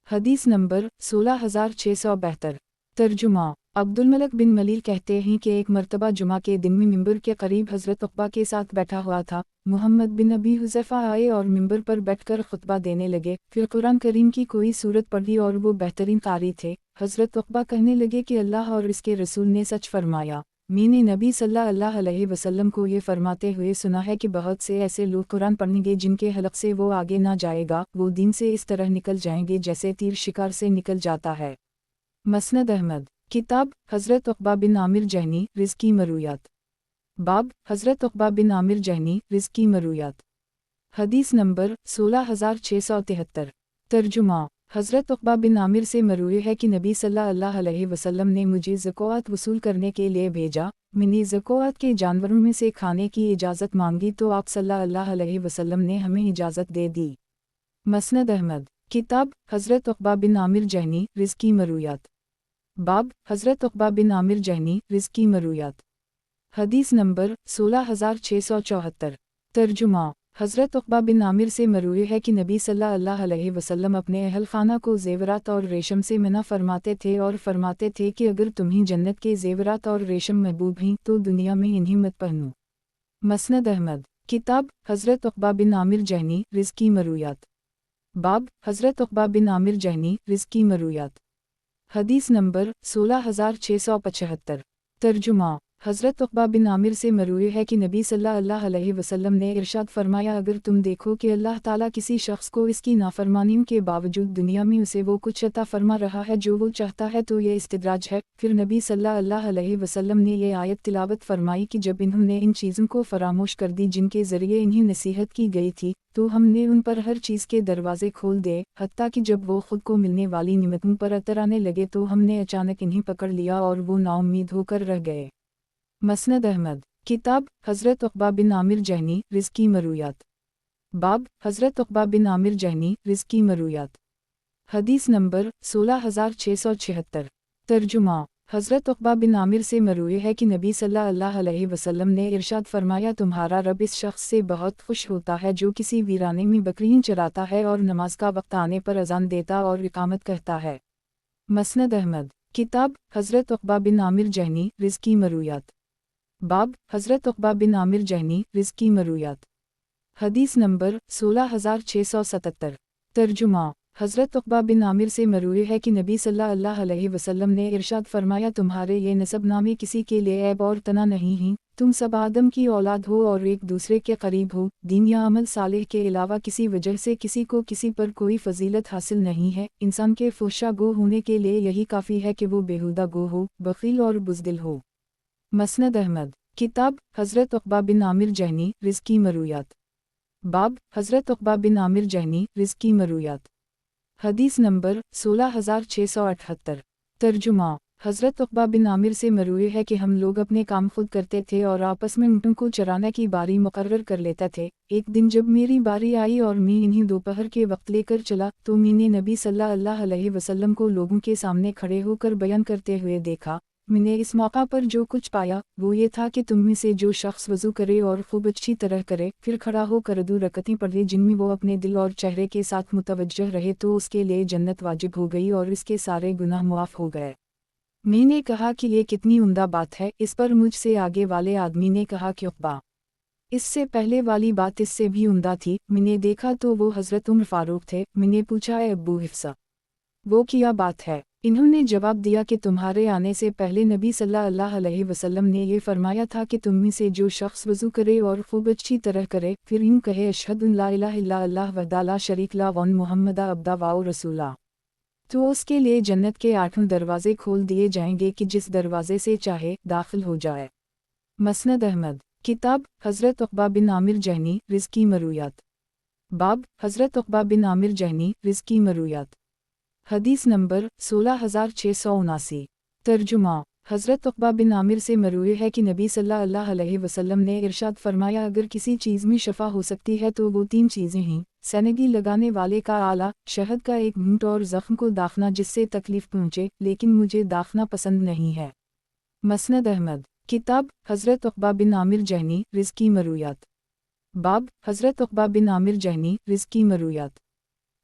हदीस नंबर 16672। तर्जुमा अब्दुल मलिक बिन मलीर कहते हैं कि एक मरतबा जुमा के दिन में मिंबर के करीब हज़रत उक़बा के साथ बैठा हुआ था। मुहम्मद बिन अबी हुज़ैफ़ा आए और मिंबर पर बैठकर खुतबा देने लगे, फिर कुरान करीम की कोई सूरत पढ़ी और वो बेहतरीन कारी थे। हज़रत उक़बा कहने लगे कि अल्लाह और इसके रसूल ने सच फरमाया, मैंने नबी सल्लल्लाहु अलैहि वसल्लम को ये फरमाते हुए सुना है कि बहुत से ऐसे लोग कुरान पढ़ेंगे जिनके हलक़ से वो आगे ना जाएगा, वो दीन से इस तरह निकल जाएंगे जैसे तीर शिकार से निकल जाता है। मसनद अहमद किताब हज़रत उक़बा बिन आमिर जहनी रिज़्क़ी मरूयात। बाब हज़रत उक़बा बिन आमिर जहनी रिज़्क़ी मरूयात। हदीस नंबर 16673। तर्जुमा हज़रत उक़बा बिन आमिर से मरूए है कि नबी सल्लल्लाहु अलैहि वसल्लम ने मुझे ज़कात वसूल करने के लिए भेजा। मैंने ज़कात के जानवरों में से खाने की इजाज़त मांगी तो आप सल्लल्लाहु अलैहि वसल्लम ने हमें इजाज़त दे दी। मसनद अहमद किताब हज़रत उक़बा बिन आमिर जहनी रिज़्क़ी मरूयात। बाब हज़रत उक़बा बिन आमिर जहनी रिज़्क़ी मरूयात। हदीस नंबर 16674। तर्जुमा हज़रत उक़बा बिन आमिर से मरूए है कि नबी सल्लल्लाहु अलैहि वसल्लम अपने अहल खाना को ज़ेवरात और रेशम से मना फरमाते थे और फरमाते थे कि अगर तुम्हें जन्नत के ज़ेवरात और रेशम महबूब हैं तो दुनिया में इन्हें मत पहनो। मसनद अहमद किताब हज़रत उक़बा बिन आमिर जहनी रिज़्क़ी मरूयात। बाब हज़रत उक़बा बिन आमिर जहनी रिज़्क़ी मरूयात। हदीस नंबर 16675। तर्जुमा हज़रत उक़बा बिन आमिर से मरूए है कि नबी सल्लल्लाहु अलैहि वसल्लम ने इरशाद फरमाया अगर तुम देखो कि अल्लाह ताला किसी शख्स को इसकी नाफरमानियों के बावजूद दुनिया में उसे वो कुछ अता फरमा रहा है जो वो चाहता है तो ये इस्तिद्राज है। फिर नबी सल्लल्लाहु अलैहि वसल्लम ने ये आयत तिलावत फरमाई कि जब इन्होंने इन चीज़ों को फरामोश कर दी जिनके ज़रिए इन्हें नसीहत की गई थी तो हमने उन पर हर चीज़ के दरवाज़े खोल दे, हत्ता कि जब वो ख़ुद को मिलने वाली निमतों पर अतराने लगे तो हमने अचानक इन्हें पकड़ लिया और वो नाउम्मीद होकर रह गए। मसनद अहमद किताब हज़रत उक़बा बिन आमिर जहनी रिज़्क़ी मरूयात। बाब हज़रत उक़बा बिन आमिर जहनी रिज़्क़ी मरूयात। हदीस नंबर 16676। तर्जुमा हज़रत उक़बा बिन आमिर से मरूए है कि नबी सल्लल्लाहु अलैहि वसल्लम ने इरशाद फरमाया तुम्हारा रब इस शख्स से बहुत खुश होता है जो किसी वीराने में बकरियां चराता है और नमाज का वक्त आने पर अज़ान देता और इकामत कहता है। मसनद अहमद किताब हज़रत उक़बा बिन आमिर जहनी रिज़्क़ी मरूयात। बाब हज़रत उक़बा बिन आमिर जहनी रिज़्क़ी मरूयात। हदीस नंबर 16677। तर्जुमा। हज़रत उक़बा बिन आमिर से मरूए है कि नबी सल्लल्लाहु अलैहि वसल्लम ने इरशाद फरमाया, तुम्हारे ये नसब नामे किसी के लिए ऐब और तना नहीं हैं, तुम सब आदम की औलाद हो और एक दूसरे के करीब हो। दीन या अमल सालेह के अलावा किसी वजह से किसी को किसी पर कोई फजीलत हासिल नहीं है। इंसान के फुहशा गो होने के लिए यही काफ़ी है कि वो बेहुदा गो हो, बख़ील और बुज़दिल हो। मसनद अहमद। किताब हज़रत उक़बा बिन आमिर जहनी रिज़्क़ी मरूयात। बाब हज़रत उक़बा बिन आमिर जहनी रिज़्क़ी मरूयात। हदीस नंबर 16678। तर्जुमा। हज़रत उक़बा बिन आमिर से मरूए है कि हम लोग अपने काम खुद करते थे और आपस में ऊँटों को चराने की बारी मुकर्रर कर लेते थे। एक दिन जब मेरी बारी आई और मैं इन्हीं दोपहर के वक्त लेकर चला तो मैंने नबी सल्लल्लाहु अलैहि वसल्लम को लोगों के सामने खड़े होकर बयान करते हुए देखा। मैंने इस मौका पर जो कुछ पाया वो ये था कि तुम में से जो शख्स वज़ू करे और खूब अच्छी तरह करे, फिर खड़ा होकर 2 रकअतें पढ़े जिनमें वो अपने दिल और चेहरे के साथ मुतवज्जह रहे, तो उसके लिए जन्नत वाजिब हो गई और इसके सारे गुनाह मुआफ़ हो गए। मैंने कहा कि ये कितनी उम्दा बात है। इस पर मुझसे आगे वाले आदमी ने कहा कि उक़बा, इससे पहले वाली बात इससे भी उम्दा थी। मैंने देखा तो वो हज़रत उमर फ़ारूक थे। मैंने पूछा, ए अब्बू हिफ्सा, वो क्या बात है? इन्होंने जवाब दिया कि तुम्हारे आने से पहले नबी सल्लल्लाहु अलैहि वसल्लम ने ये फरमाया था कि तुम में से जो शख्स वज़ू करे और खूब अच्छी तरह करे, फिर यूं कहे, अशहदु अल्ला इलाहा इल्लल्लाह वहदा ला शरीक ला व अन्न मुहम्मदा अब्दा व रसूला, तो उसके लिए जन्नत के 8 दरवाजे खोल दिए जाएंगे कि जिस दरवाजे से चाहे दाखिल हो जाए। मसनद अहमद। किताब हज़रत उक़बा बिन आमिर जहनी रिज़्क़ी मरूयात। बाब हज़रत उक़बा बिन आमिर जहनी रिज़्क़ी मरूयात। हदीस नंबर 16679। तर्जुमा। हज़रत उक़बा बिन आमिर से मरूए है कि नबी सल्लल्लाहु अलैहि वसल्लम ने इरशाद फरमाया, अगर किसी चीज़ में शफ़ा हो सकती है तो वो 3 चीज़ें हैं, सेनेगी लगाने वाले का आला, शहद का एक घूंट और ज़ख्म को दाखना जिससे तकलीफ़ पहुँचे, लेकिन मुझे दाखना पसंद नहीं है। मसनद अहमद। किताब हज़रत उक़बा बिन आमिर जहनी रिज़्क़ी मरूयात। बाब हज़रत उक़बा बिन आमिर जहनी रिज़्क़ी मरूयात।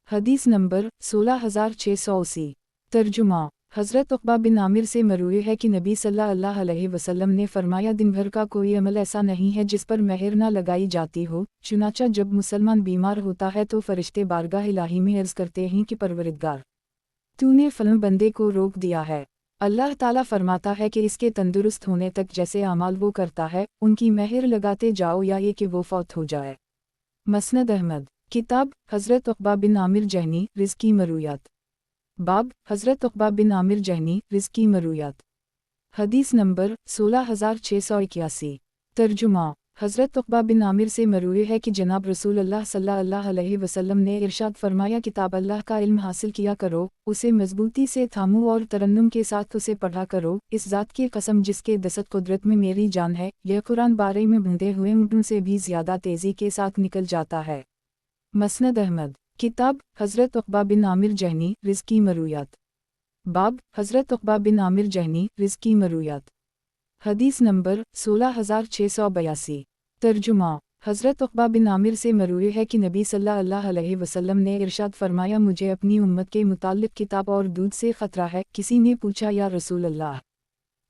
हदीस नंबर 16680। तर्जुमा। हज़रत उक़बा बिन आमिर से मरूए है कि नबी सल्लल्लाहु अलैहि वसल्लम ने फरमाया, दिन भर का कोई अमल ऐसा नहीं है जिस पर मेहर ना लगाई जाती हो। चुनाचा जब मुसलमान बीमार होता है तो फरिश्ते बारगाह इलाही में अर्ज़ करते हैं कि परवरिदगार, तूने फलन बंदे को रोक दिया है। अल्लाह ताला फरमाता है कि इसके तंदुरुस्त होने तक जैसे अमाल वो करता है उनकी मेहर लगाते जाओ या ये कि वो फौत हो जाए। मसनद अहमद। किताब हज़रत उक़बा बिन आमिर जहनी रिज़्क़ी मरूयात। बाब हज़रत उक़बा बिन आमिर जहनी रिज़्क़ी मरूयात। हदीस नंबर 16681। तर्जुमा। हज़रत उक़बा बिन आमिर से मरूए है कि जनाब रसूल अल्लाह सल्लल्लाहु अलैहि वसल्लम ने इरशाद फरमाया, किताब अल्लाह का इल्म हासिल किया करो, उसे मजबूती से थामो और तरन्नुम के साथ उसे पढ़ा करो। इस ज़ात की कसम जिसके दस्त कुदरत में मेरी जान है, यह कुरान बारे में बंधे हुए ऊँटों से भी ज़्यादा तेज़ी के साथ निकल जाता है। मसनद अहमद। किताब हज़रत उक़बा बिन आमिर जहनी रिज़्क़ी मरूयात। बाब हज़रत उक़बा बिन आमिर जहनी रिज़्क़ी मरूयात। हदीस नंबर 16682। तर्जुमा। हज़रत उक़बा बिन आमिर से मरूए है कि नबी सल्लल्लाहु अलैहि वसल्लम ने इरशाद फरमाया, मुझे अपनी उम्मत के मुताल्लिक़ किताब और दूध से ख़तरा है। किसी ने पूछा, या रसूल अल्लाह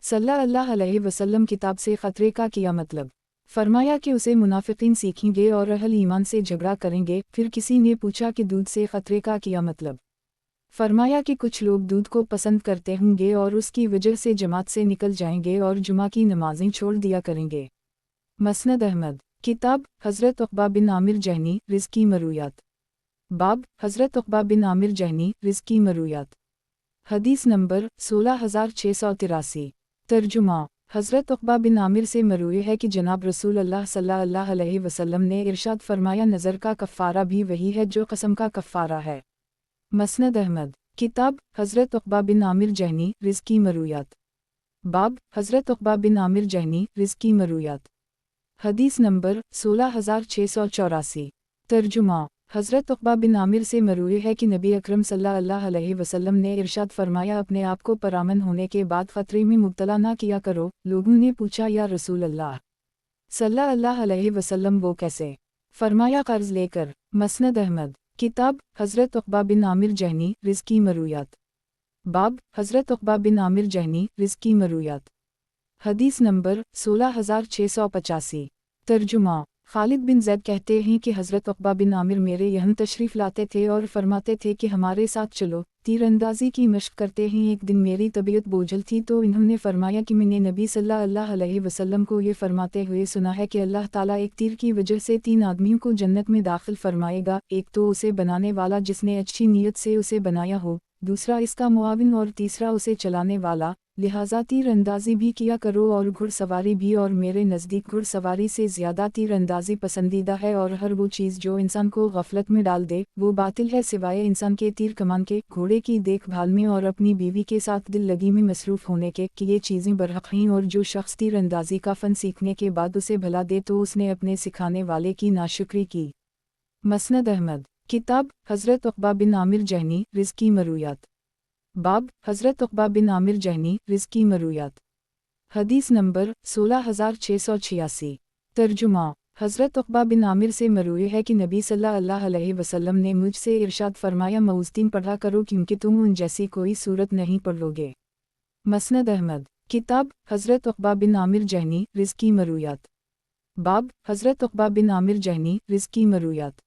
सल्लल्लाहु अलैहि वसल्लम, किताब से ख़तरे का क्या मतलब? फरमाया कि उसे मुनाफ़िकीन सीखेंगे और अहल ईमान से झगड़ा करेंगे। फिर किसी ने पूछा कि दूध से ख़तरे का क्या मतलब? फरमाया कि कुछ लोग दूध को पसंद करते होंगे और उसकी वजह से जमात से निकल जाएंगे और जुमा की नमाज़ें छोड़ दिया करेंगे। मसनद अहमद। किताब हज़रत उक़बा बिन आमिर जहनी रिज़्क़ी मरूयात। बाब हज़रत उक़बा बिन आमिर जहनी रिज़्क़ी मरूयात। हदीस नंबर 16683। तर्जुमा। हज़रत उक़बा बिन आमिर से मरूए है कि जनाब रसूल अल्लाह सल्लल्लाहु अलैहि वसल्लम ने इरशाद फरमाया, नज़र का कफ़ारा भी वही है जो कसम का कफ़ारा है। मसनद अहमद। किताब हज़रत उक़बा बिन आमिर जहनी रिज़्क़ी मरूयात। बाब हज़रत उक़बा बिन आमिर जहनी रिज़्क़ी मरूयात। हदीस नंबर 16684। तर्जुमा। हज़रत उक़बा बिन आमिर से मरूए है कि नबी अकरम सल्लल्लाहु अलैहि वसल्लम ने इरशाद फरमाया, अपने आप को परामन होने के बाद ख़तरे में मुब्तला ना किया करो। लोगों ने पूछा, या रसूल अल्लाह सल्लल्लाहु अलैहि वसल्लम, वो कैसे? फरमाया, कर्ज़ लेकर। मसनद अहमद। किताब हज़रत उक़बा बिन आमिर जहनी रिज़्क़ी मरूयात। बाब हज़रत उक़बा बिन आमिर जहनी रिज़्क़ी मरूयात। حدیث نمبر 16685۔ ترجمہ۔ خالد بن زید کہتے ہیں کہ حضرت عقبہ بن عامر میرے یہاں تشریف لاتے تھے اور فرماتے تھے کہ ہمارے ساتھ چلو، تیر اندازی کی مشق کرتے ہیں۔ ایک دن میری طبیعت بوجھل تھی تو انہوں نے فرمایا کہ میں نے نبی صلی اللہ علیہ وسلم کو یہ فرماتے ہوئے سنا ہے کہ اللہ تعالیٰ ایک تیر کی وجہ سے 3 آدمیوں کو جنت میں داخل فرمائے گا، ایک تو اسے بنانے والا جس نے اچھی نیت سے اسے بنایا ہو، دوسرا اس کا معاون اور تیسرا اسے چلانے والا۔ لہٰذا تیر اندازی بھی کیا کرو اور گھڑ سواری بھی، اور میرے نزدیک گھڑ سواری سے زیادہ تیر اندازی پسندیدہ ہے، اور ہر وہ چیز جو انسان کو غفلت میں ڈال دے وہ باطل ہے سوائے انسان کے تیر کمان کے، گھوڑے کی دیکھ بھال میں اور اپنی بیوی کے ساتھ دل لگی میں مصروف ہونے کے، کہ یہ چیزیں برحق ہیں، اور جو شخص تیر اندازی کا فن سیکھنے کے بعد اسے بھلا دے تو اس نے اپنے سکھانے والے کی ناشکری کی۔ مسند احمد۔ کتاب حضرت عقبہ بن عامر جہنی رزقی مرویات۔ باب حضرت عقبہ بن عامر جہنی رزقی مرویات۔ حدیث نمبر 16686۔ ترجمہ۔ حضرت عقبہ بن عامر سے مروی ہے کہ نبی صلی اللہ علیہ وسلم نے مجھ سے ارشاد فرمایا معوذتین پڑھا کرو کیونکہ تم ان جیسی کوئی صورت نہیں پڑھ لو گے۔ مسند احمد۔ کتاب حضرت عقبہ بن عامر جہنی رزقی مرویات۔ باب حضرت عقبہ بن عامر جہنی رزقی مرویات۔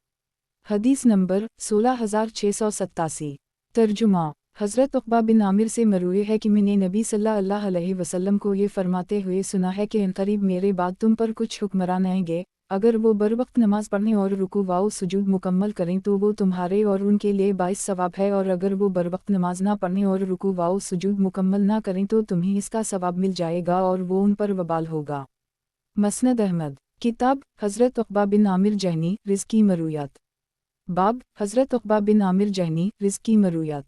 حدیث نمبر 16687۔ ترجمہ۔ حضرت عقبہ بن عامر سے مروی ہے کہ میں نے نبی صلی اللہ علیہ وسلم کو یہ فرماتے ہوئے سنا ہے کہ عنقریب میرے بعد تم پر کچھ حکمران آئیں گے، اگر وہ بروقت نماز پڑھیں اور رکوع و سجود مکمل کریں تو وہ تمہارے اور ان کے لیے باعث ثواب ہے، اور اگر وہ بروقت نماز نہ پڑھیں اور رکوع و سجود مکمل نہ کریں تو تمہیں اس کا ثواب مل جائے گا اور وہ ان پر وبال ہوگا۔ مسند احمد۔ کتاب حضرت عقبہ بن عامر جہنی رزقی مرویات۔ باب حضرت عقبہ بن عامر جہنی رزقی مرویات۔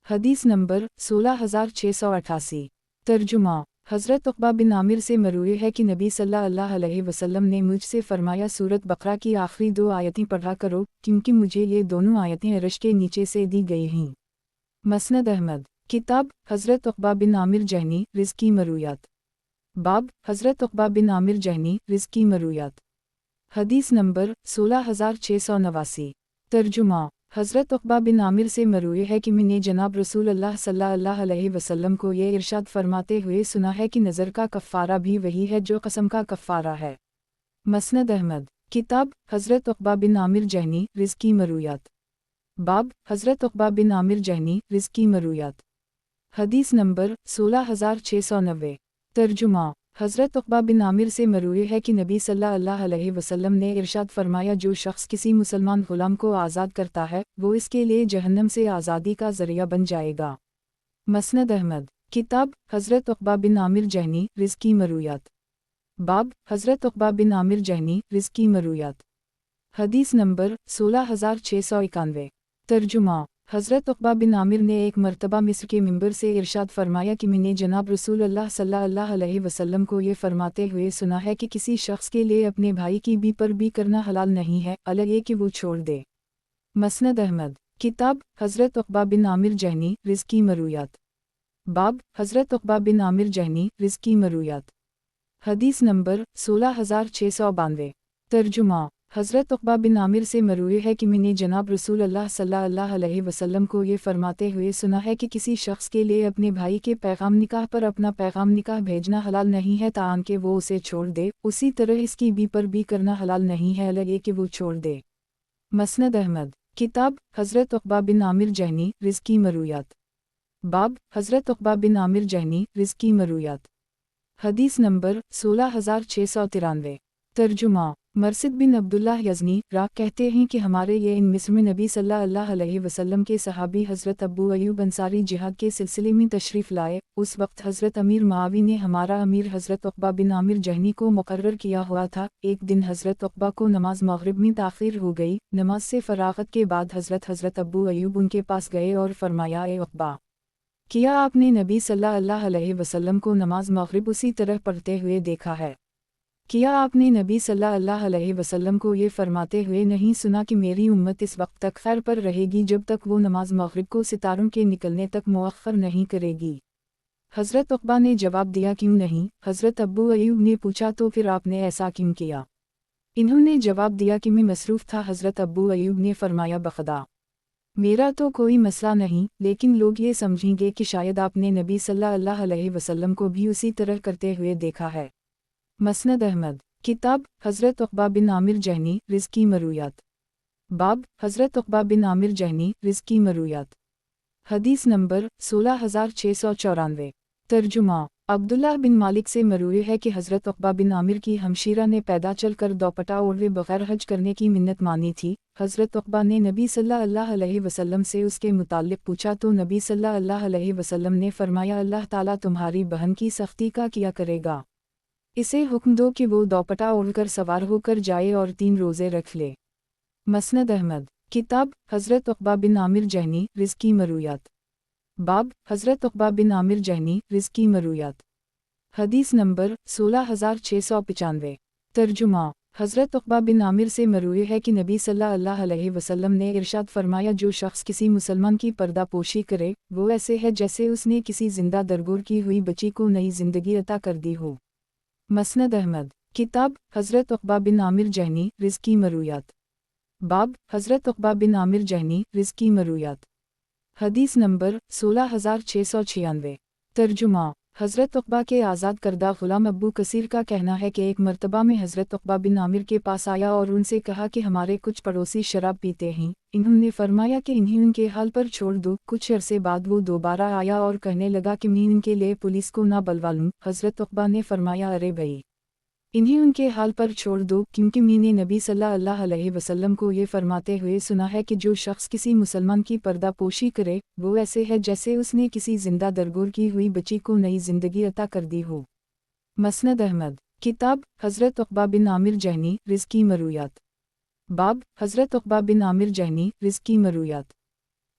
حدیث نمبر 16688۔ ترجمہ۔ حضرت عقبہ بن عامر سے مروی ہے کہ نبی صلی اللہ علیہ وسلم نے مجھ سے فرمایا سورۃ بقرہ کی آخری 2 آیتیں پڑھا کرو کیونکہ مجھے یہ دونوں آیتیں عرش کے نیچے سے دی گئی ہیں۔ مسند احمد۔ کتاب حضرت عقبہ بن عامر جہنی رزقی مرویات۔ باب حضرت عقبہ بن عامر جہنی رزقی مرویات۔ حدیث نمبر 16689۔ ترجمہ۔ حضرت عقبہ بن عامر سے مروی ہے کہ میں نے جناب رسول اللہ صلی اللہ علیہ وسلم کو یہ ارشاد فرماتے ہوئے سنا ہے کہ نظر کا کفارہ بھی وہی ہے جو قسم کا کفارہ ہے۔ مسند احمد۔ کتاب حضرت عقبہ بن عامر جہنی رزقی مرویات۔ باب حضرت عقبہ بن عامر جہنی رزقی مرویات۔ حدیث نمبر 16690۔ ترجمہ۔ حضرت عقبہ بن عامر سے مروی ہے کہ نبی صلی اللہ علیہ وسلم نے ارشاد فرمایا جو شخص کسی مسلمان غلام کو آزاد کرتا ہے وہ اس کے لیے جہنم سے آزادی کا ذریعہ بن جائے گا۔ مسند احمد۔ کتاب حضرت عقبہ بن عامر جہنی رزقی مرویات۔ باب حضرت عقبہ بن عامر جہنی رزقی مرویات۔ حدیث نمبر 16691۔ ترجمہ۔ حضرت عقبہ بن عامر نے ایک مرتبہ مصر کے منبر سے ارشاد فرمایا کہ میں نے جناب رسول اللہ صلی اللہ علیہ وسلم کو یہ فرماتے ہوئے سنا ہے کہ کسی شخص کے لیے اپنے بھائی کی بی پر بھی کرنا حلال نہیں ہے الگ یہ کہ وہ چھوڑ دے۔ مسند احمد۔ کتاب حضرت عقبہ بن عامر جہنی رزقی مرویات۔ باب حضرت عقبہ بن عامر جہنی رزقی مرویات۔ حدیث نمبر 16692۔ ترجمہ۔ حضرت عقبہ بن عامر سے مروی ہے کہ میں نے جناب رسول اللہ صلی اللہ علیہ وسلم کو یہ فرماتے ہوئے سنا ہے کہ کسی شخص کے لیے اپنے بھائی کے پیغام نکاح پر اپنا پیغام نکاح بھیجنا حلال نہیں ہے تاکہ وہ اسے چھوڑ دے، اسی طرح اس کی بی پر بھی کرنا حلال نہیں ہے الگ یہ کہ وہ چھوڑ دے۔ مسند احمد۔ کتاب حضرت عقبہ بن عامر جہنی رزقی مرویات۔ باب حضرت عقبہ بن عامر جہنی رزقی مرویات۔ حدیث نمبر 16693۔ ترجمہ۔ مرثد بن عبداللہ یزنی کہتے ہیں کہ ہمارے یہ ان مصر میں نبی صلی اللہ علیہ وسلم کے صحابی حضرت ابو ایوب انصاری جہاد کے سلسلے میں تشریف لائے، اس وقت حضرت امیر معاوی نے ہمارا امیر حضرت عقبہ بن عامر جہنی کو مقرر کیا ہوا تھا۔ ایک دن حضرت عقبہ کو نماز مغرب میں تاخیر ہو گئی، نماز سے فراغت کے بعد حضرت ابو ایوب ان کے پاس گئے اور فرمایا اے عقبہ، کیا آپ نے نبی صلی اللہ علیہ وسلم کو نماز مغرب اسی طرح پڑھتے ہوئے دیکھا ہے؟ کیا آپ نے نبی صلی اللہ علیہ وسلم کو یہ فرماتے ہوئے نہیں سنا کہ میری امت اس وقت تک خیر پر رہے گی جب تک وہ نماز مغرب کو ستاروں کے نکلنے تک مؤخر نہیں کرے گی؟ حضرت عقبہ نے جواب دیا کیوں نہیں؟ حضرت ابو ایوب نے پوچھا تو پھر آپ نے ایسا کیوں کیا؟ انہوں نے جواب دیا کہ میں مصروف تھا۔ حضرت ابو ایوب نے فرمایا بخدا मेरा तो कोई मसला नहीं, लेकिन लोग ये समझेंगे कि शायद आपने नबी सल्लल्लाहु अलैहि वसल्लम को भी उसी तरह करते हुए देखा है। मसनद अहमद। किताब हज़रत उक़बा बिन आमिर जहनी रिज़्की मरूयात। बाब हज़रत उक़बा बिन आमिर जहनी रिज़्की मरूयात। हदीस नंबर 16694। तर्जुमा। अब्दुल्लाह बिन मालिक से मरूई है कि हज़रत उक़बा बिन आमिर की हमशीरा ने पैदा चलकर दोपटा ओढ़े बग़ैर हज करने की मिन्नत मानी थी। हज़रत उक़बा ने नबी सल्लल्लाहु अलैहि वसल्लम से उसके मुताल्लिक़ पूछा तो नबी सल्लल्लाहु अलैहि वसल्लम ने फरमाया, अल्लाह ताला तुम्हारी बहन की सख्ती का किया करेगा। इसे हुक्म दो कि वो दोपटा ओढ़कर सवार होकर जाए और 3 रोज़े रख ले। मसनद अहमद। किताब हज़रत उक़बा बिन आमिर जहनी रिज़्की मरूयात। बाब हज़रत उक़बा बिन आमिर जहनी रिज़्की मरूयात। हदीस नंबर 16695। तर्जुमा। हज़रत उक़बा बिन आमिर से मरूई है कि नबी सल्लल्लाहु अलैहि वसल्लम ने इरशाद फरमाया, जो शख्स किसी मुसलमान की पर्दापोशी करे वो ऐसे है जैसे उसने किसी जिंदा दरगोर की हुई बच्ची को नई ज़िंदगी अता कर दी हो। मसनद अहमद। किताब हज़रत उक़बा बिन आमिर जहनी रिज़्की मरूयात। बाब हज़रत उक़बा बिन आमिर जहनी रिज़्की मरूयात। हदीस नंबर 16696। तर्जुमा। हज़रत उक़बा के आज़ाद करदा ग़ुलाम अब्बू कसीर का कहना है कि एक मर्तबा में हज़रत उक़बा बिन आमिर के पास आया और उनसे कहा कि हमारे कुछ पड़ोसी शराब पीते हैं। इन्होंने फरमाया कि इन्हें उनके हाल पर छोड़ दो। कुछ अरसे बाद वो दोबारा आया और कहने लगा कि मैं इनके लिए पुलिस को ना बुलवा लूँ। हज़रत उक़बा ने फरमाया, अरे भाई, इन्हें उनके हाल पर छोड़ दो, क्योंकि मैंने नबी सल्लल्लाहु अलैहि वसल्लम को ये फरमाते हुए सुना है कि जो शख्स किसी मुसलमान की पर्दापोशी करे वो ऐसे है जैसे उसने किसी जिंदा दरगोर की हुई बच्ची को नई ज़िंदगी अता कर दी हो। मसनद अहमद। किताब हज़रत उक़बा बिन आमिर जहनी रिज़्की मरूयात। बाब हज़रत उक़बा बिन आमिर जहनी रिज़्की मरूयात।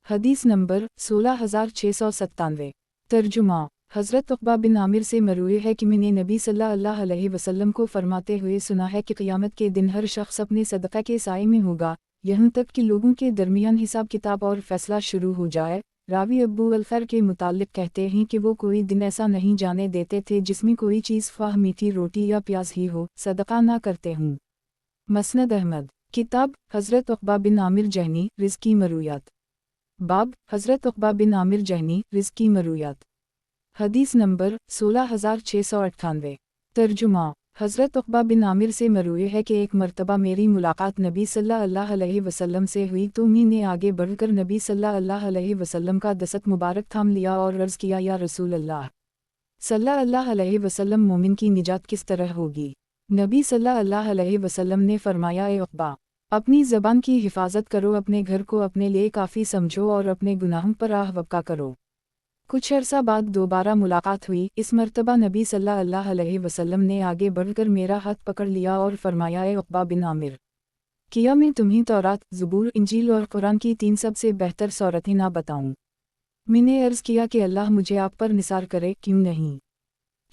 हदीस नंबर 16697। तर्जुमा। हज़रत उक़बा बिन आमिर से मरूई है कि मैंने नबी सल्लल्लाहु अलैहि वसल्लम को फरमाते हुए सुना है कि क़यामत के दिन हर शख्स अपने सदक़ा के साए में होगा, यहाँ तक कि लोगों के दरमियान हिसाब किताब और फ़ैसला शुरू हो जाए। रावी अब्बू अल-ख़ैर के मुताल्लिक़ कहते हैं कि वो कोई दिन ऐसा नहीं जाने देते थे जिसमें कोई चीज़ ख्वाह मीठी रोटी या प्याज ही हो, सदक़ा ना करते हूँ। मसनद अहमद। किताब हज़रत उक़बा बिन आमिर जहनी रिज़्की मरूयात। बाब हज़रत उक़बा बिन आमिर जहनी रिज़्की मरूयात। हदीस नंबर 16698। तर्जुमा। हज़रत उक़बा बिन आमिर से मरूई है कि एक मर्तबा मेरी मुलाकात नबी सल्लल्लाहु अलैहि वसल्लम से हुई तो मैंने आगे बढ़कर नबी सल्लल्लाहु अलैहि वसल्लम का दस्त मुबारक थाम लिया और अर्ज़ किया, या रसूल अल्लाह सल्लल्लाहु अलैहि वसल्लम, मोमिन की निजात किस तरह होगी? नबी सल्लल्लाहु अलैहि वसल्लम ने फरमाया, ए उक़बा, अपनी ज़बान की हिफाजत करो, अपने घर को अपने लिए काफ़ी समझो और अपने गुनाहों पर आह वक़ा करो। कुछ अरसा बाद दोबारा मुलाकात हुई। इस मर्तबा नबी सल्लल्लाहु अलैहि वसल्लम ने आगे बढ़कर मेरा हाथ पकड़ लिया और फरमाया, ए उक़बा बिन आमिर, क्या मैं तुम्हें तौरात, ज़बूर, इंजील और कुरान की 3 सबसे बेहतर सूरतें ना बताऊं? मैंने अर्ज़ किया कि अल्लाह मुझे आप पर निसार करे, क्यों नहीं?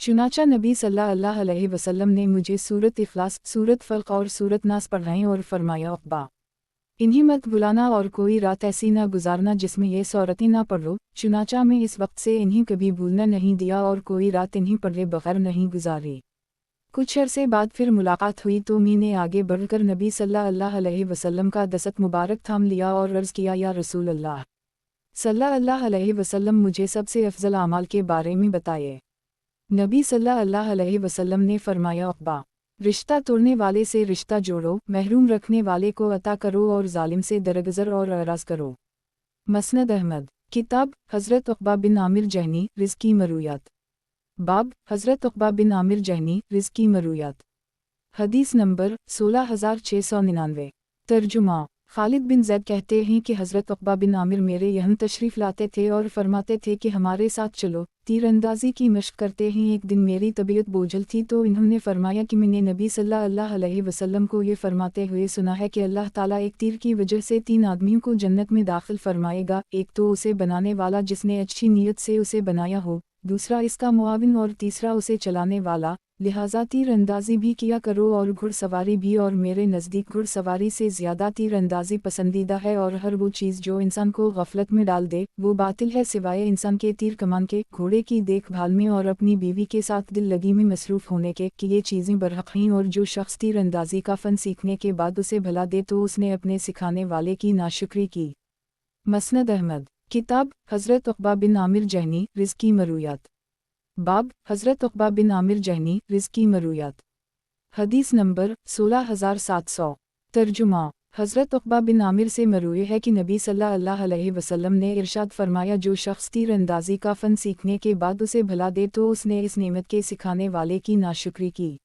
चुनाचा नबी सल्लल्लाहु अलैहि वसल्लम ने मुझे सूरत इख़लास, सूरत फ़ल्क़ और सूरत नास पढ़ाएं और फरमाया, उक़बा, इन्हीं मत बुलाना और कोई रात ऐसी ना गुजारना जिसमें ये सूरतें ना पढ़ो। चुनाचा में इस वक्त से इन्हीं कभी भूलना नहीं दिया और कोई रात इन्हीं पढ़े बग़ैर नहीं गुजारी। कुछ अरसे बाद फिर मुलाकात हुई तो मैंने आगे बढ़कर नबी सल्लल्लाहु अलैहि वसल्लम का दस्त मुबारक थाम लिया और अर्ज़ किया, या रसूल अल्लाह सल्लल्लाहु अलैहि वसल्लम, मुझे सबसे अफजल आमाल के बारे में बताइए। नबी सल्लल्लाहु अलैहि वसल्लम ने फरमाया, उक़बा, रिश्ता तोड़ने वाले से रिश्ता जोड़ो, महरूम रखने वाले को अता करो और जालिम से दरगुज़र और एराज़ करो। मसनद अहमद। किताब हज़रत उक़बा बिन आमिर जहनी रिज़्की मरूयात। बाब हज़रत उक़बा बिन आमिर जहनी रिज़्की मरूयात। हदीस नंबर 16699। तर्जुमा। खालिद बिन ज़ैद कहते हैं कि हज़रत उक़बा बिन आमिर मेरे यहाँ तशरीफ़ लाते थे और फरमाते थे कि हमारे साथ चलो, तीरंदाज़ी की मशक़ करते हैं। एक दिन मेरी तबीयत बोझल थी तो इन्होंने फरमाया कि मैंने नबी सल्लल्लाहु अलैहि वसल्लम को ये फरमाते हुए सुना है कि अल्लाह ताला एक तीर की वजह से 3 आदमियों को जन्नत में दाखिल फरमाएगा, एक तो उसे बनाने वाला जिसने अच्छी नीयत से उसे बनाया हो, दूसरा इसका मुआविन और तीसरा उसे चलाने वाला। लिहाजा तीर अंदाज़ी भी किया करो और घुड़सवारी भी, और मेरे नज़दीक घुड़सवारी से ज़्यादा तीर अंदाज़ी पसंदीदा है, और हर वो चीज़ जो इंसान को गफलत में डाल दे वो बातिल है सिवाय इंसान के तीर कमान के, घोड़े की देखभाल में और अपनी बीवी के साथ दिल लगी में मसरूफ़ होने के, कि ये चीज़ें बरहक़ हैं। और जो शख्स तीर अंदाज़ी का फ़न सीखने के बाद उसे भला दे तो उसने अपने सिखाने वाले की नाशुक्री की। مسند احمد۔ کتاب حضرت عقبہ بن عامر جہنی رزقی مرویات۔ باب حضرت عقبہ بن عامر جہنی رزقی مرویات۔ حدیث نمبر 16700۔ ترجمہ۔ حضرت عقبہ بن عامر سے مروی ہے کہ نبی صلی اللہ علیہ وسلم نے ارشاد فرمایا، جو شخص تیر اندازی کا فن سیکھنے کے بعد اسے بھلا دے تو اس نے اس نعمت کے سکھانے والے کی ناشکری کی۔